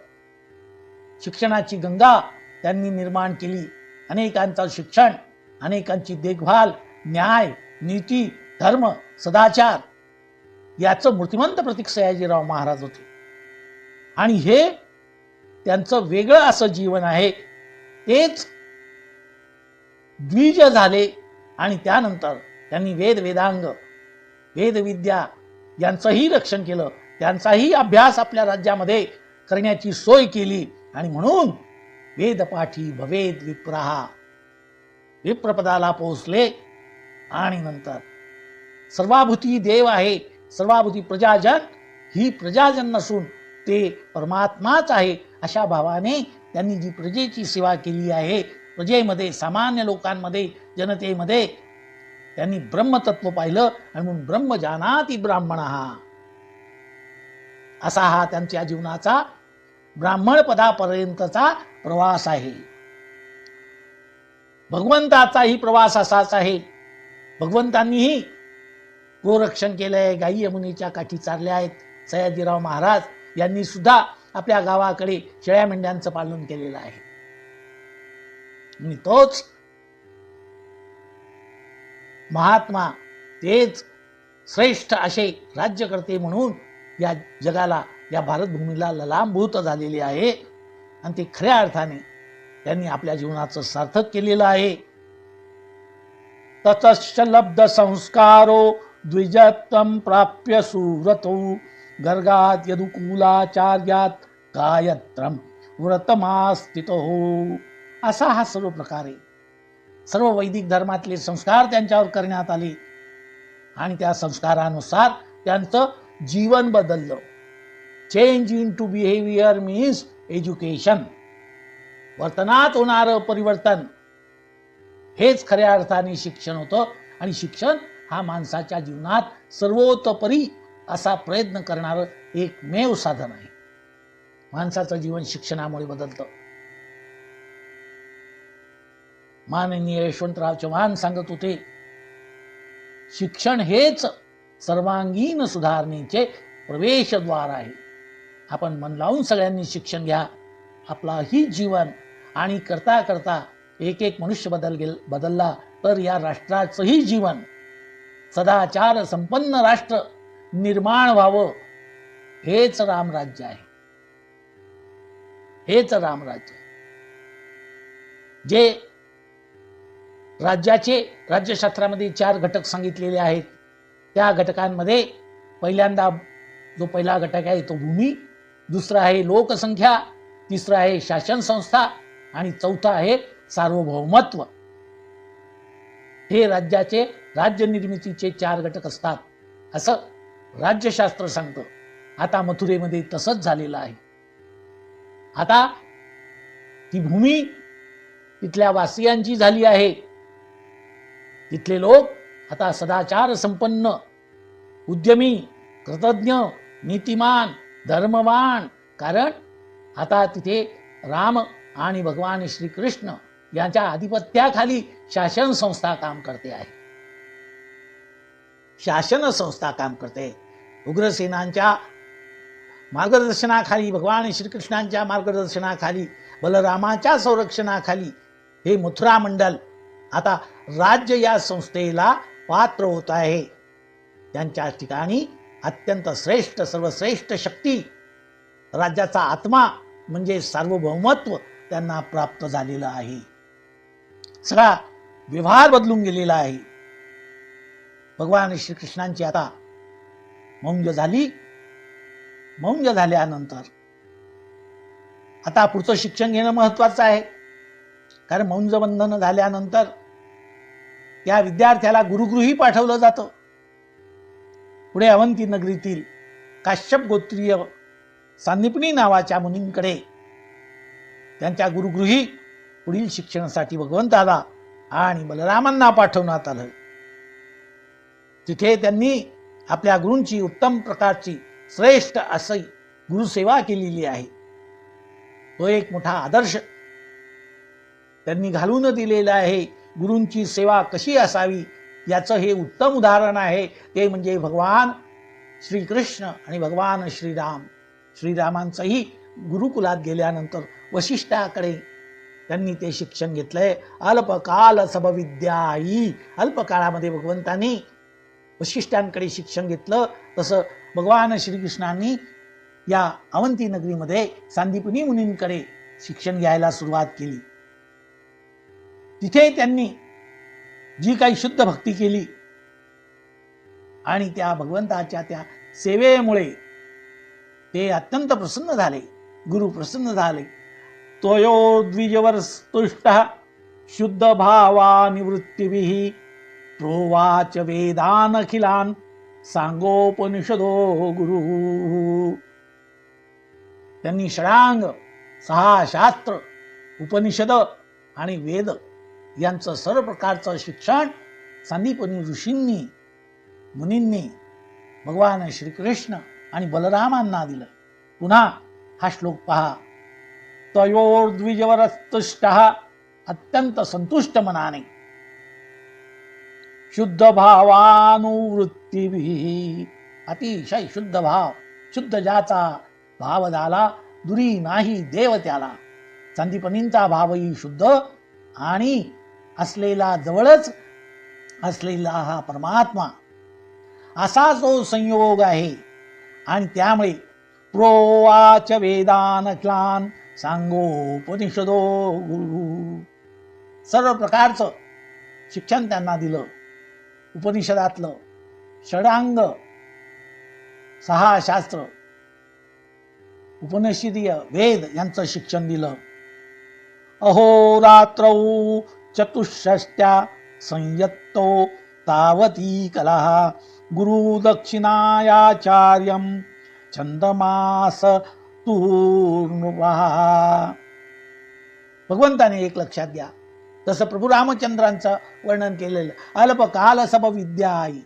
शिक्षणाची गंगा त्यांनी निर्माण केली. अनेकांचं शिक्षण, अनेकांची देखभाल, न्याय, नीती, धर्म, सदाचार याचं मूर्तिमंत प्रतीक सयाजीराव महाराज होते. आणि हे त्यांचं वेगळं असं जीवन आहे. तेच द्विज झाले आणि त्यानंतर त्यांनी वेदांग, वेदविद्या यांचंही रक्षण केलं. त्यांचाही अभ्यास आपल्या राज्यामध्ये करण्याची सोय केली आणि म्हणून वेदपाठी भवेद विप्रहा, विप्रपदाला पोहोचले. आणि नंतर सर्वाभूती देव आहे, सर्वाभूती प्रजाजन, ही प्रजाजन नसून ते परमात्माच आहे अशा भावाने त्यांनी जी प्रजेची सेवा केली आहे, प्रजेमध्ये, सामान्य लोकांमध्ये, जनतेमध्ये त्यांनी ब्रह्मतत्व पाहिलं आणि म्हणून ब्रह्म जानाति ब्राह्मणः असा हा त्यांच्या जीवनाचा ब्राह्मण पदापर्यंतचा प्रवास आहे. भगवंताचाही प्रवास असाच आहे. भगवंतांनीही गोरक्षण केलंय, गायी यमुनेच्या काठी चारल्या आहेत. सयाजीराव महाराज यांनी सुद्धा आपल्या गावाकडे शेळ्या मेंढ्यांचं पालन केलेलं आहे. आणि तोच महात्मा, तेच श्रेष्ठ असे राज्यकर्ते म्हणून या जगाला, या भारतभूमीला ललामभूत झालेले आहे. आणि ते खऱ्या अर्थाने त्यांनी आपल्या जीवनाचं सार्थक केलेलं आहे. ततश्च लब्ध संस्कारो द्विजत्वं प्राप्य सुव्रतो गर्गात यदुकूलाचार्यात गायत्रम व्रतमास्थितो. असा हा सर्व प्रकार आहे. सर्व वैदिक धर्मातले संस्कार त्यांच्यावर करण्यात आले आणि त्या संस्कारानुसार त्यांचं जीवन बदललं. Change in to behaviour means education. वर्तनात होणारं परिवर्तन हेच खऱ्या अर्थाने शिक्षण होतं. आणि शिक्षण हा माणसाच्या जीवनात सर्वतोपरी असा प्रयत्न करणारं एकमेव साधन आहे. माणसाचं जीवन शिक्षणामुळे बदलतं. माननीय यशवंतराव चव्हाण सांगत होते, शिक्षण हेच सर्वांगीण सुधारणेचे प्रवेशद्वार आहे. आपण मन लावून सगळ्यांनी शिक्षण घ्या. आपलाही जीवन आणि करता करता एक एक मनुष्य बदलला तर या राष्ट्राचंही जीवन सदाचार संपन्न राष्ट्र निर्माण व्हावं. हेच रामराज्य आहे. हेच रामराज्य. जे राज्याचे राज्यशास्त्रामध्ये 4 घटक सांगितलेले आहेत. त्या घटकांमध्ये पहिल्यांदा जो पहिला घटक आहे तो भूमी, दुसरा आहे लोकसंख्या, तिसरा आहे शासन संस्था आणि चौथा आहे सार्वभौमत्व. हे राज्याचे राज्य निर्मितीचे 4 घटक असतात असं राज्यशास्त्र सांगतं. आता मथुरेमध्ये तसंच झालेलं आहे. आता ती भूमी तिथल्या वासियांची झाली आहे. तिथले लोक आता सदाचार संपन्न, उद्यमी, कृतज्ञ, नीतिमान, धर्मवान. कारण आता तिथे राम आणि भगवान श्रीकृष्ण यांच्या आधिपत्याखाली शासन संस्था काम करते आहे. शासन संस्था काम करते. उग्रसेनांच्या मार्गदर्शनाखाली, भगवान श्रीकृष्णांच्या मार्गदर्शनाखाली, बलरामाच्या संरक्षणाखाली हे मथुरा मंडल आता राज्य या संस्थेला पात्र होत आहे. त्यांच्या ठिकाणी अत्यंत श्रेष्ठ, सर्वश्रेष्ठ शक्ती, राज्याचा आत्मा म्हणजे सार्वभौमत्व त्यांना प्राप्त झालेलं आहे. सगळा व्यवहार बदलून गेलेला आहे. भगवान श्रीकृष्णांची आता मौंज झाली. मौंज झाल्यानंतर आता पुढचं शिक्षण घेणं महत्वाचं आहे. कारण मौंज बंधन झाल्यानंतर त्या विद्यार्थ्याला गुरुगृही पाठवलं जातं. पुढे अवंती नगरीतील काश्यप गोत्रीय सांदीपनी नावाच्या मुनींकडे त्यांच्या गुरुगृही पुढील शिक्षणासाठी भगवंताला आणि बलरामांना पाठवण्यात आलं. तिथे त्यांनी आपल्या गुरूंची उत्तम प्रकारची श्रेष्ठ अशी गुरुसेवा केलेली आहे तो एक मोठा आदर्श त्यांनी घालून दिलेला आहे. गुरूंची सेवा कशी असावी याचं हे उत्तम उदाहरण आहे. ते म्हणजे भगवान श्रीकृष्ण आणि भगवान श्रीराम. श्रीरामांचंही गुरुकुलात गेल्यानंतर वशिष्ठाकडे त्यांनी ते शिक्षण घेतलंय. अल्पकाल सबविद्याई. अल्पकाळामध्ये भगवंतांनी वशिष्ठांकडे शिक्षण घेतलं. तसं भगवान श्रीकृष्णांनी या अवंती नगरीमध्ये सांदीपनी मुनींकडे शिक्षण घ्यायला सुरुवात केली. तिथे त्यांनी जी काही शुद्ध भक्ती केली आणि त्या भगवंताच्या त्या सेवेमुळे ते अत्यंत प्रसन्न झाले. गुरु प्रसन्न झाले. त्वयो द्विजवर्स्तुष्ट शुद्ध भावा निवृत्तिभिः प्रोवाच वेदान अखिलान सांगोपनिषदो गुरु. त्यांनी षडांग 6 शास्त्र उपनिषद आणि वेद यांचं सर्व प्रकारचं शिक्षण सांदीपनी ऋषींनी मुनींनी भगवान श्रीकृष्ण आणि बलरामांना दिलं. पुन्हा हा श्लोक पहा. तयोर्द्विजवरस्तुष्टः अत्यंत संतुष्ट मनाने शुद्ध भावानुवृत्तीभिः. अतिशय शुद्ध भाव, शुद्ध ज्याचा भाव झाला दुरी नाही देव त्याला. सांदीपनींचा भावही शुद्ध आणि असलेला जवळच असलेला हा परमात्मा असा जो संयोग आहे. आणि त्यामुळे प्रोवाच वेदान अखिलान सांगोपनिषदो गुरु. सर्व प्रकारचं शिक्षण त्यांना दिलं. उपनिषदातलं षडांग 6 शास्त्र उपनिषदीय वेद यांचं शिक्षण दिलं. अहोरात्रौ चतुष्षष्ट्या संयत्तो तावती कला गुरु दक्षिणायाचार्यं छंदमास तूर्णुवा. भगवंताने एक लक्षात घ्या. तसं प्रभू रामचंद्रांचं वर्णन केलेलं अल्पकाल सब विद्या आई.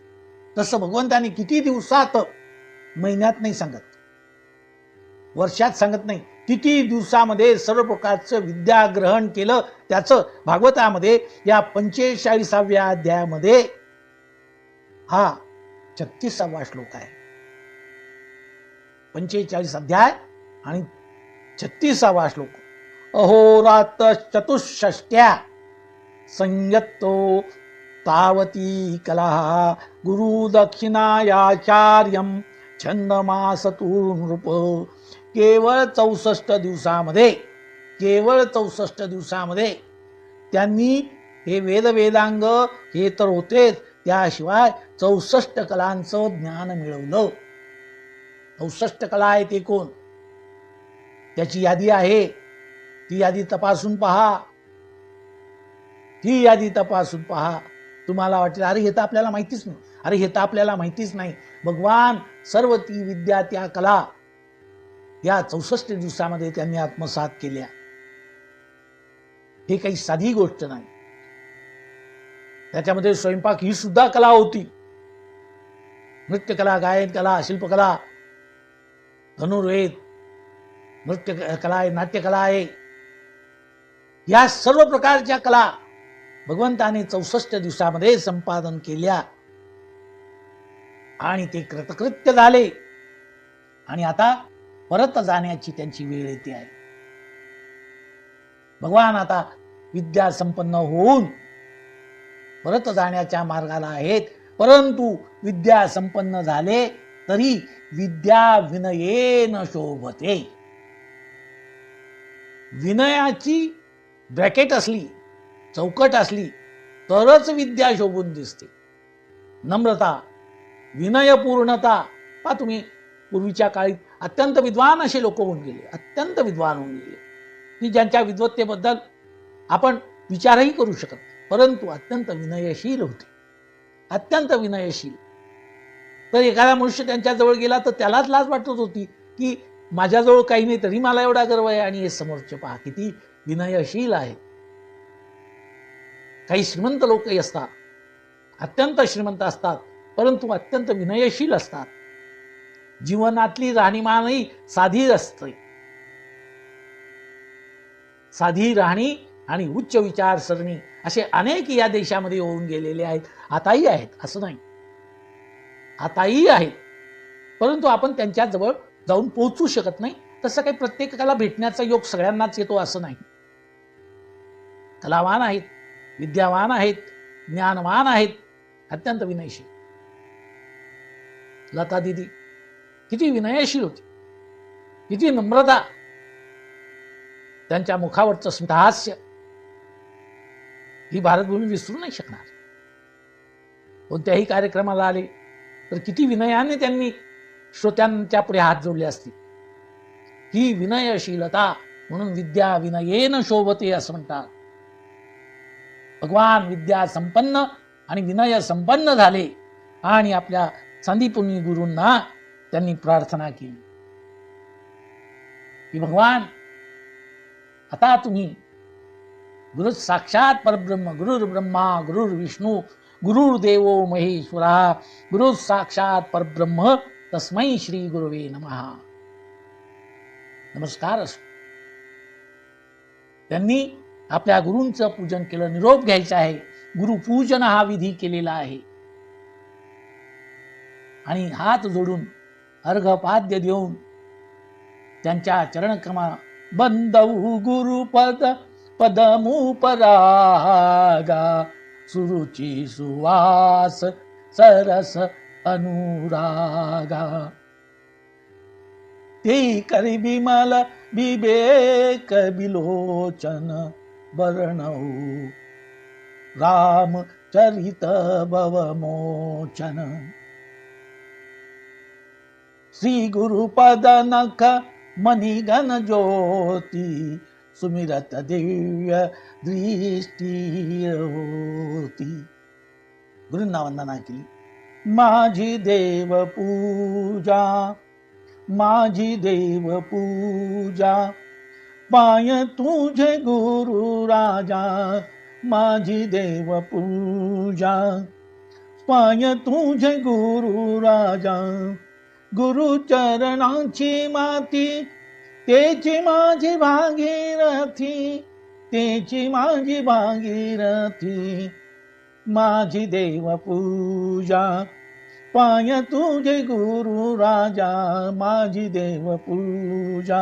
तसं भगवंताने किती दिवसात, महिन्यात नाही सांगत, वर्षात सांगत नाही, किती दिवसामध्ये सर्व प्रकारचं विद्या ग्रहण केलं त्याचं भागवतामध्ये या 45व्या अध्यायामध्ये हा 36वा श्लोक आहे. 45 अध्याय आणि 36वा श्लोक. अहोरात्र चतुष्षष्ट्या संयत्तो तावती कला गुरु दक्षिणायाचार्यं छंदमास नृप. केवळ 64 दिवसामध्ये, केवळ 64 दिवसामध्ये त्यांनी हे वेदांग हे तर होतेच, त्याशिवाय 64 कलांचं ज्ञान मिळवलं. 64 कला आहे ते कोण, त्याची यादी आहे. ती यादी तपासून पहा. ती यादी तपासून पहा. तुम्हाला वाटेल अरे हे तर आपल्याला माहितीच नाही, अरे हे तर आपल्याला माहितीच नाही. भगवान सर्व ती विद्या त्या कला या 64 दिवसामध्ये त्यांनी आत्मसात केल्या. हे काही साधी गोष्ट नाही. त्याच्यामध्ये स्वयंपाक ही सुद्धा कला होती. नृत्यकला, गायन कला, शिल्पकला, धनुर्वेद, नृत्य कला आहे, नाट्यकला आहे. या सर्व प्रकारच्या कला भगवंताने 64 दिवसामध्ये संपादन केल्या आणि ते कृतकृत्य झाले. आणि आता परत जाण्याची त्यांची वेळ येते आहे. भगवान आता विद्या संपन्न होऊन परत जाण्याच्या मार्गाला आहेत. परंतु विद्या संपन्न झाले तरी विद्या विनयेन शोभते. विनयाची ब्रॅकेट असली, चौकट असली तरच विद्या शोभून दिसते. नम्रता, विनयपूर्णता. पहा तुम्ही पूर्वीच्या काळी अत्यंत विद्वान असे लोक होऊन गेले, अत्यंत विद्वान होऊन गेले की ज्यांच्या विद्वत्तेबद्दल आपण विचारही करू शकत, परंतु अत्यंत विनयशील होते, अत्यंत विनयशील. तर एखादा मनुष्य त्यांच्या जवळ गेला तर त्यालाच लाज वाटत होती की माझ्याजवळ काही नाही तरी मला एवढा गर्व आहे आणि हे समोरचे पहा किती विनयशील आहे. काही श्रीमंत लोकही असतात, अत्यंत श्रीमंत असतात, परंतु अत्यंत विनयशील असतात. जीवनातली राहणीमानही साधी असते. साधी राहणी आणि उच्च विचारसरणी असे अनेक या देशामध्ये होऊन गेलेले आहेत. आताही आहेत, असं नाही, आताही आहेत. परंतु आपण त्यांच्या जवळ जाऊन पोहोचू शकत नाही. तसं काही प्रत्येकाला भेटण्याचा योग सगळ्यांनाच येतो असं नाही. कलावान आहेत, विद्यावान आहेत, ज्ञानवान आहेत, अत्यंत विनयशील. लता दिदी किती विनयशील होती, किती नम्रता, त्यांच्या मुखावरचं स्मितहास्य ही भारतभूमी विसरू नाही शकणार. कोणत्याही कार्यक्रमाला आले तर किती विनयाने त्यांनी श्रोत्यांच्या पुढे हात जोडले असतील. ही विनयशीलता, म्हणून विद्या विनयेन शोभते असं म्हणतात. भगवान विद्या संपन्न आणि विनय संपन्न झाले आणि आपल्या संदीपुनी गुरूंना त्यांनी प्रार्थना केली की भगवान, आता तुम्ही गुरु साक्षात परब्रह्म, गुरुर् ब्रह्मा गुरुर्विष्णू गुरुर्देवो महेश्वरा, गुरु साक्षात परब्रह्म तस्मै श्री गुरुवे नमः. नमस्कार असो. त्यांनी आपल्या गुरूंचं पूजन केलं. निरोप घ्यायचा आहे, गुरुपूजन हा विधी केलेला आहे. आणि हात जोडून अर्घपाद्य देऊन त्यांच्या चरणकमा बंदऊ गुरुपद पदमुपरागा, सुरुची सुवास सरस अनुरागा, ते करी बिमल बिबेक बिलोचन वर्णऊ, राम चरित भवमोचन. श्री गुरुपद नख मणिगण ज्योती, सुमिरत दिव्य दृष्टी होती. गुरूंना वंदना केली. माझी देव पूजा, माझी देव पूजा, पाय तुझे गुरु राजा, माझी देव पूजा, पाय तुझे गुरु राजा. गुरु चरणाची माती, तेची माझी भागीरथी, तेची माझी भागीरथी. माझी देव पूजा, पाय तुझे गुरु राजा, माझी देव पूजा.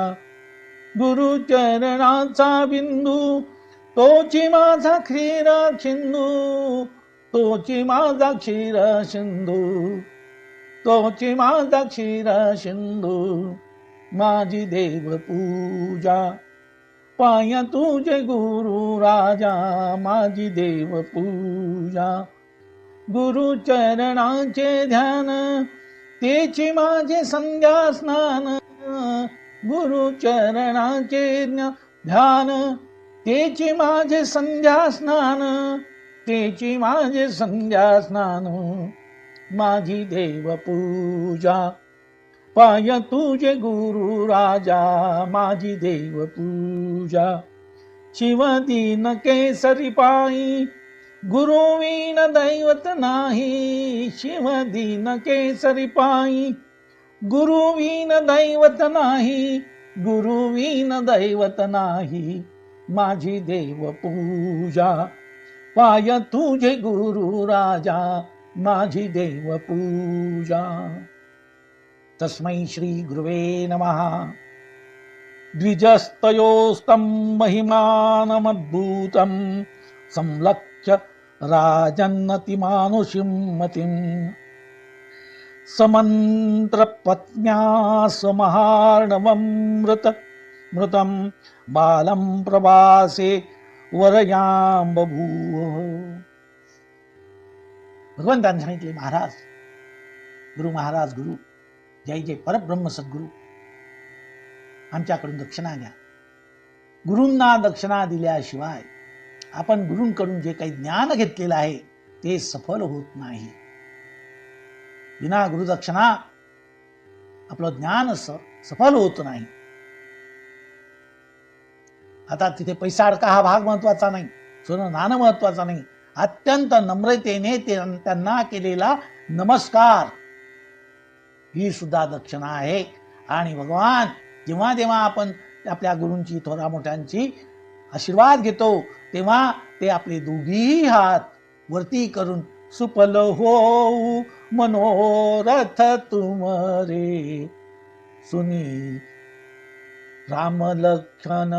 गुरु चरणाचा बिंदू, तोची माझा क्षीर सिंधू, तोची माझा क्षीर सिंधू, तोची माझा क्षीर सिंधू. माझी देव पूजा, पाय तुझे गुरु राजा, माझी देव पूजा. गुरु चरणाचे ध्यान, तेची माझे संध्या स्नान. गुरु चरणाचे ध्यान, तेची माझे संध्या स्नान, तेची माझे संध्या स्नान. माझी देव पूजा, पाय तुझे गुरु राजा, माझी देव पूजा. शिवदीन केसरी पायी, गुरु विन दैवत नाही. शिवदीन केसरी पायी, गुरु विन दैवत नाही, गुरु विन दैवत नाही. माझी देव पूजा, पाय तुझे गुरु राजा, माझी देव पूजा. तस्मै श्री गुरुवे नमः. द्विजस्तयोस्तं महिमानमद्भुतं, संलक्ष्य राजन्नतिमानुषीं मतिं. समन्त्रपत्न्या समहार्णवं मृतं, बालं प्रवासे वरयां बभूव. भगवंतांनी सांगितले, महाराज, गुरु महाराज, गुरु जय जय परब्रह्म सद्गुरु, आमच्याकडून दक्षिणा घ्या. गुरूंना दक्षिणा दिल्याशिवाय आपण गुरूंकडून जे काही ज्ञान घेतलेलं आहे ते सफल होत नाही. विना गुरुदक्षिणा आपलं ज्ञान सफल होत नाही. आता तिथे पैसा अडका हा भाग महत्वाचा नाही, सोनं नाणं महत्वाचा नाही. अत्यंत नम्रतेने त्यांना केलेला नमस्कार ही सुद्धा दक्षिणा आहे. आणि भगवान जेव्हा जेव्हा आपण आपल्या गुरूंची, थोरा मोठ्यांची आशीर्वाद घेतो तेव्हा ते आपले दोघीही हात वरती करून सुफल होऊ मनोरथ तुमरे सुनी राम लखन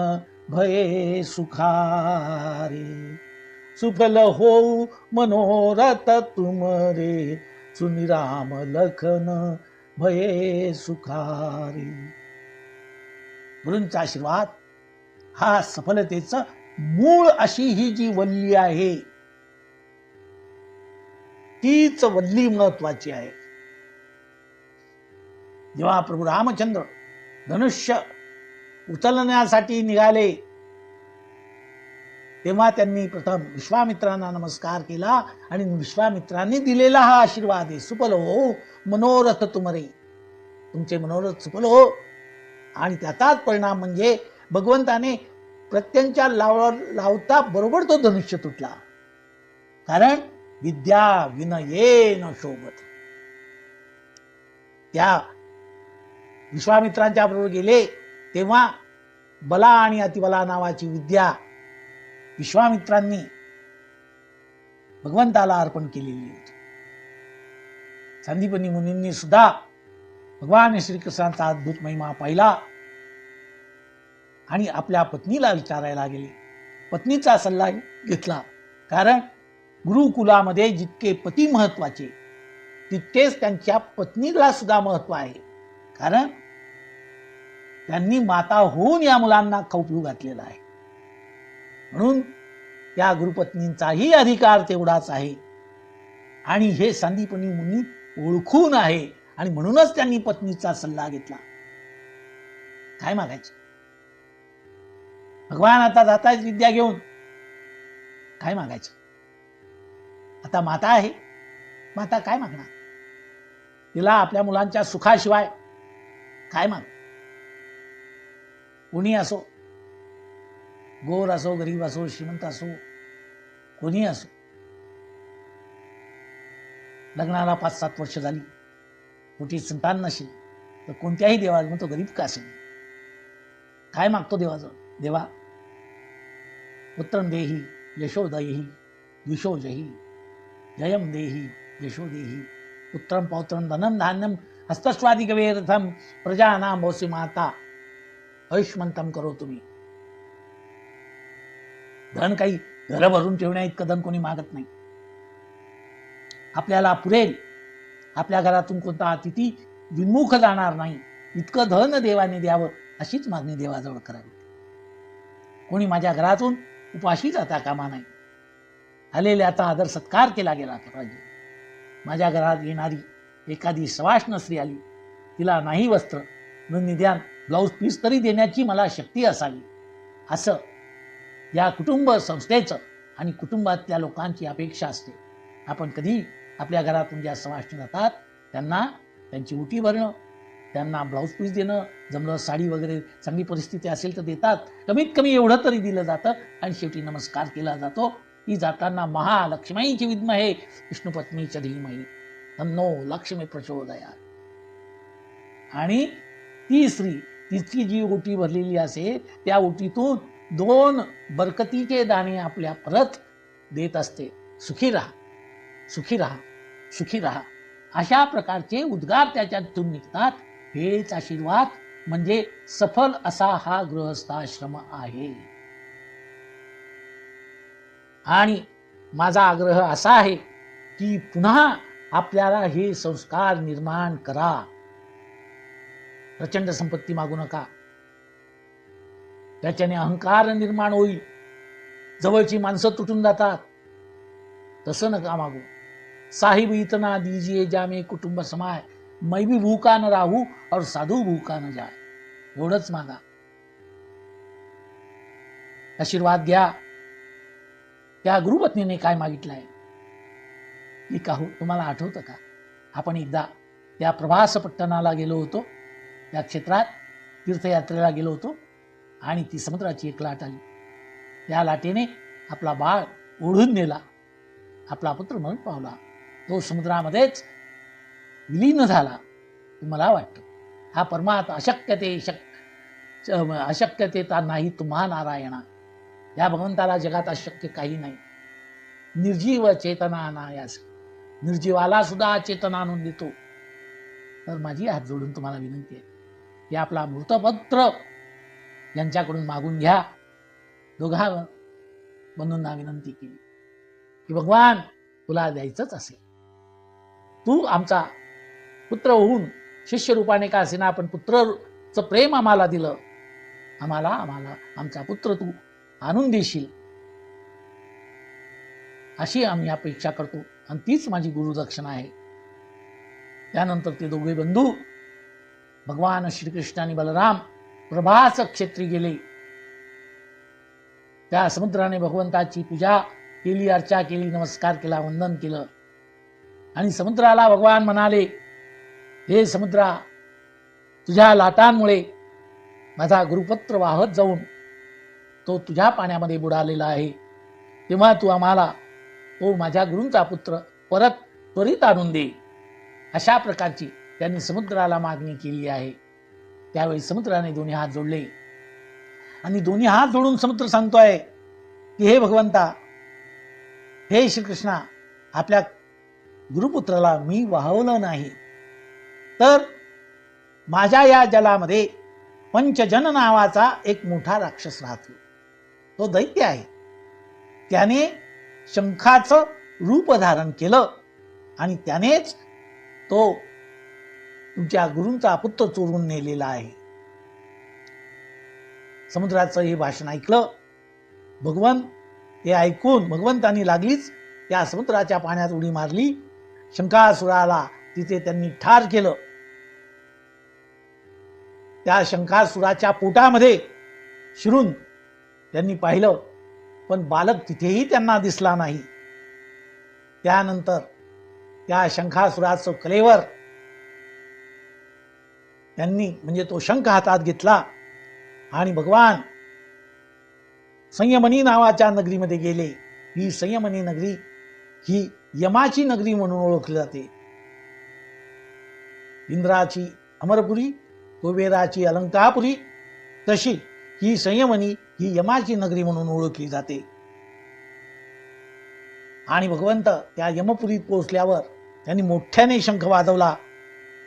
भये सुखारे, सुफल होऊ मनोरथ तुमरे सुनी राम लखन भये सुखारे. गुरूंचा आशीर्वाद हा सफलतेचं मूळ अशी ही जी वल्ली आहे तीच वल्ली महत्वाची आहे. जेव्हा प्रभू रामचंद्र धनुष्य उचलण्यासाठी निघाले तेव्हा त्यांनी प्रथम विश्वामित्रांना नमस्कार केला आणि विश्वामित्रांनी दिलेला हा आशीर्वाद आहे, सुफल हो मनोरथ तुमरे, तुमचे मनोरथ सुफल हो. आणि त्याचाच परिणाम म्हणजे भगवंताने प्रत्यंच्या लावता बरोबर तो धनुष्य तुटला. कारण विद्या विनयेन शोभत. त्या विश्वामित्रांच्या बरोबर गेले तेव्हा बला आणि अतिबला नावाची विद्या विश्वामित्रांनी भगवंताला अर्पण केलेली होती. संदीपनी मुनींनी सुद्धा भगवान श्रीकृष्णाचा अद्भुत महिमा पाहिला आणि आपल्या पत्नीला विचारायला गेले. पत्नीचा सल्ला घेतला. कारण गुरुकुलामध्ये जितके पती महत्वाचे तितकेच त्यांच्या पत्नीला सुद्धा महत्व आहे. कारण त्यांनी माता होऊन या मुलांना खाऊ घातलेला आहे. म्हणून त्या गुरुपत्नींचाही अधिकार तेवढाच आहे. आणि हे संदीपनी मुनी ओळखून आहे आणि म्हणूनच त्यांनी पत्नीचा सल्ला घेतला. काय मागायचे? भगवान आता जाताच विद्या घेऊन, काय मागायचं? आता माता आहे, माता काय मागणार? तिला आपल्या मुलांच्या सुखाशिवाय काय माग? कोणी असो, गोर असो, गरीब असो, श्रीमंत असो, कोणी असो, लग्नाला 5-7 वर्ष झाली, मोठी संतान नसेल तर कोणत्याही देवाला तो गरीब का असेल, काय मागतो देवाजवळ? देवा पुत्रं देही यशो देही द्विषो जही, जयम देही यशो देही, पुत्रं पौत्रं धनं धान्यं हस्तस्वादी गवेरथम प्रजानां भोसी माता ऐश्मंतम करो तुम्ही. धन काही घर भरून ठेवण्या इतकं धन कोणी मागत नाही. आपल्याला पुरेल, आपल्या घरातून कोणता अतिथी विमुख जाणार नाही इतकं धन देवाने द्यावं अशीच मागणी देवाजवळ करावी. कोणी माझ्या घरातून उपाशी जाता कामा नाही. आलेल्याचा आदर सत्कार केला गेला पाहिजे. माझ्या घरात येणारी एखादी सवाष्ण स्त्री आली, तिला नाही वस्त्र न निदान ब्लाऊज पीस तरी देण्याची मला शक्ती असावी, असं या कुटुंब संस्थेचं आणि कुटुंबातल्या लोकांची अपेक्षा असते. आपण कधी आपल्या घरातून ज्या सवाष्ण जातात त्यांना त्यांची उटी भरणं, त्यांना ब्लाऊज पीस देणं, जमलं साडी वगैरे चांगली परिस्थिती असेल तर देतात. कमीत कमी एवढं तरी दिलं जातं आणि शेवटी नमस्कार केला जातो. ही जाताना महालक्ष्मीची विद्महे विष्णुपत्नीच्या धीमहि तन्नो लक्ष्मी प्रचोदयात्. आणि ती स्त्री तिची जी ओटी भरलेली असेल त्या ओटीतून 2 बरकतीचे दाणे आपल्या परत देत असते. सुखी राहा, सुखी राहा, सुखी राहा, अशा प्रकारचे उद्गार त्याच्यातून निघतात. हेच आशीर्वाद म्हणजे सफल असा हा गृहस्थाश्रम आहे. आणि माझा आग्रह असा आहे की पुन्हा आपल्याला हे संस्कार निर्माण करा. प्रचंड संपत्ती मागू नका, त्याच्याने अहंकार निर्माण होईल, जवळची माणसं तुटून जातात. तसं नका मागू. साहिब इतना दीजिए जामे कुटुंब समाय, मैं भी भूखा न राहू और साधू भूखा न जाए. एवढंच मागा. आशीर्वाद घ्या. त्या गुरुपत्नीने काय मागितलंय की काहू तुम्हाला आठवतं का? आपण एकदा त्या प्रभास पट्टणाला गेलो होतो, त्या क्षेत्रात तीर्थयात्रेला गेलो होतो आणि ती समुद्राची एक लाट आली. त्या लाटेने आपला बाळ ओढून नेला, आपला पुत्र मरण पावला. तो समुद्रामध्येच विलीन झाला. मला वाटतं हा परमात्मा अशक्यतेता नाही तुम्हा नारायणा. या भगवंताला जगात अशक्य काही नाही. निर्जीव चेतना अनायास, निर्जीवाला सुद्धा चेतना आणून देतो. तर माझी हात जोडून तुम्हाला विनंती आहे की आपला मृतपत्र यांच्याकडून मागून घ्या. दोघा बंधूंना विनंती केली की भगवान तुला द्यायचंच असेल, तू आमचा पुत्र होऊन शिष्य रूपाने का असेना पण पुत्रचं प्रेम आम्हाला दिलं, आम्हाला आमचा पुत्र तू आणून देशील अशी आम्ही अपेक्षा करतो आणि तीच माझी गुरुदक्षिणा आहे. त्यानंतर ते दोघे बंधू भगवान श्रीकृष्ण आणि बलराम प्रभास क्षेत्री गेले. त्या समुद्राने भगवंताची पूजा केली, अर्चा केली, नमस्कार केला, वंदन केलं आणि समुद्राला भगवान म्हणाले, हे समुद्रा, तुझ्या लाटांमुळे माझा गुरुपत्र वाहत जाऊन तो तुझ्या पाण्यामध्ये बुडालेला आहे. तेव्हा तू आम्हाला तो माझ्या गुरूंचा पुत्र परत त्वरित आणून दे. अशा प्रकारची त्यांनी समुद्राला मागणी केली आहे. त्यावेळी समुद्राने दोन्ही हात जोडले आणि दोन्ही हात जोडून समुद्र सांगतोय की हे भगवंता, हे श्रीकृष्णा, आपल्या गुरुपुत्राला मी वाहवलं नाही तर माझ्या या जलामध्ये पंचजन नावाचा एक मोठा राक्षस राहतो. तो दैत्य आहे. त्याने शंखाचं रूप धारण केलं आणि त्यानेच तो तुमच्या गुरूंचा पुत्र चोरून नेलेला आहे. समुद्राचं हे भाषण ऐकलं भगवंत. हे ऐकून भगवंतांनी लागलीच त्या समुद्राच्या पाण्यात उडी मारली. शंखासुराला तिथे त्यांनी ठार केलं. त्या शंखासुराच्या पोटामध्ये शिरून त्यांनी पाहिलं पण बालक तिथेही त्यांना दिसला नाही. त्यानंतर त्या शंखासुराचं कलेवर त्यांनी म्हणजे तो शंख हातात घेतला आणि भगवान संयमनी नावाच्या नगरीमध्ये गेले. ही संयमनी नगरी ही यमाची नगरी म्हणून ओळखली जाते. इंद्राची अमरपुरी, कुबेराची अलंकापुरी, तशी ही संयमनी ही यमाची नगरी म्हणून ओळखली जाते. आणि भगवंत त्या यमपुरीत पोहोचल्यावर त्यांनी मोठ्याने शंख वाजवला.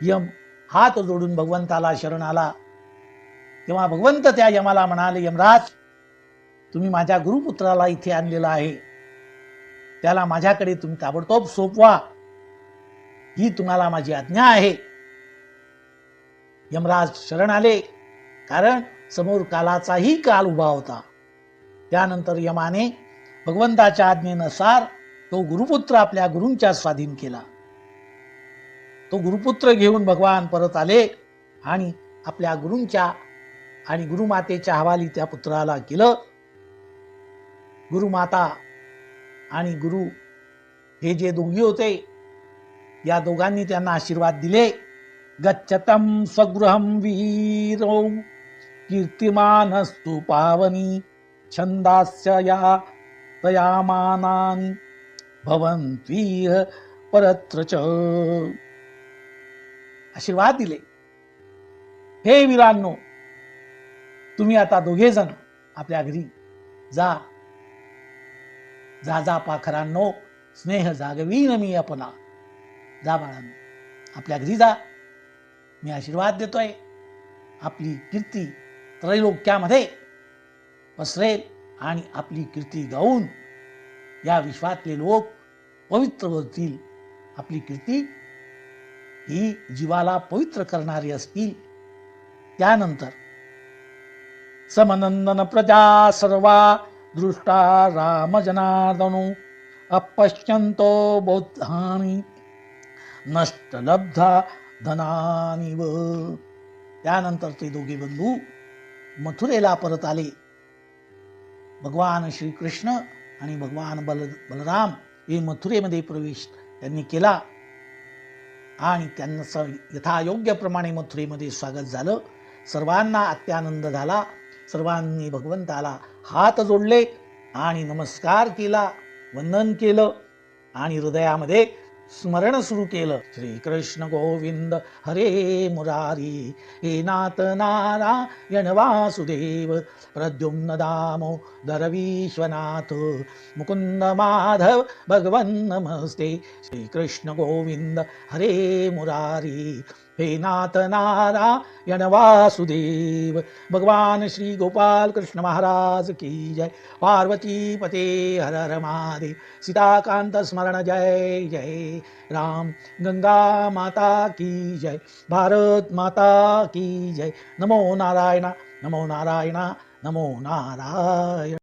यम हात जोडून भगवंताला शरण आला. तेव्हा भगवंत त्या यमाला म्हणाले, यमराज, तुम्ही माझ्या गुरुपुत्राला इथे आणलेला आहे, त्याला माझ्याकडे तुम्ही ताबडतोब सोपवा, ही तुम्हाला माझी आज्ञा आहे. यमराज शरण आले, कारण समोर कालाचाही काल उभा होता. त्यानंतर यमाने भगवंताच्या आज्ञेनुसार तो गुरुपुत्र आपल्या गुरूंच्या स्वाधीन केला. तो गुरुपुत्र घेऊन भगवान परत आले आणि आपल्या गुरूंच्या आणि गुरुमातेच्या हवाली त्या पुत्राला केलं. गुरुमाता आणि गुरु हे जे दोघी होते, या दोघांनी त्यांना आशीर्वाद दिले. गच्छतं स्वगृहं वीरौ कीर्तिमानस्तु पावनी छंदास्य या तयामानानि भवन्त्वीह परत्र च. आशीर्वाद दिले, हे वीरांनो, तुम्ही आता दोघे जण आपल्या घरी जा. जा जा पाखरांनो, स्नेह जागवीन मी आपला. जा बाळांनो, आपल्या घरी जा. मी आशीर्वाद देतोय. आपली कीर्ती त्रैलोक्यामध्ये पसरेल आणि आपली कीर्ती गाऊन या विश्वातले लोक पवित्र होतील. आपली कीर्ती ही जीवाला पवित्र करणारी असतील. त्यानंतर समनंदन प्रजा सर्वा दृष्टा राम जनार्दनो अपश्यंतो बौद्धानि नष्ट लब्धा धनानि व. त्यानंतर ते दोघे बंधू मथुरेला परत आले. भगवान श्रीकृष्ण आणि भगवान बलराम हे मथुरेमध्ये प्रवेश त्यांनी केला आणि त्यांचं यथायोग्यप्रमाणे मथुरेमध्ये स्वागत झालं. सर्वांना अत्यानंद झाला. सर्वांनी भगवंताला हात जोडले आणि नमस्कार केला, वंदन केलं आणि हृदयामध्ये स्मरण सुरू केलं. श्री कृष्ण गोविंद हरे मुरारी, हे नाथ नारायण वासुदेव, प्रद्युम्न दामोदर विश्वनाथ, मुकुंद माधव भगवन नमस्ते. श्री कृष्ण गोविंद हरे मुरारी, हे नाथ नारायण वासुदेव. भगवान श्री गोपाल कृष्ण महाराज की जय. पार्वती पते हर हर महादेव. सीताकांत स्मरण जय जय राम. गंगा माता की जय. भारत माता की जय. नमो नारायण, नमो नारायण, नमो नारायण.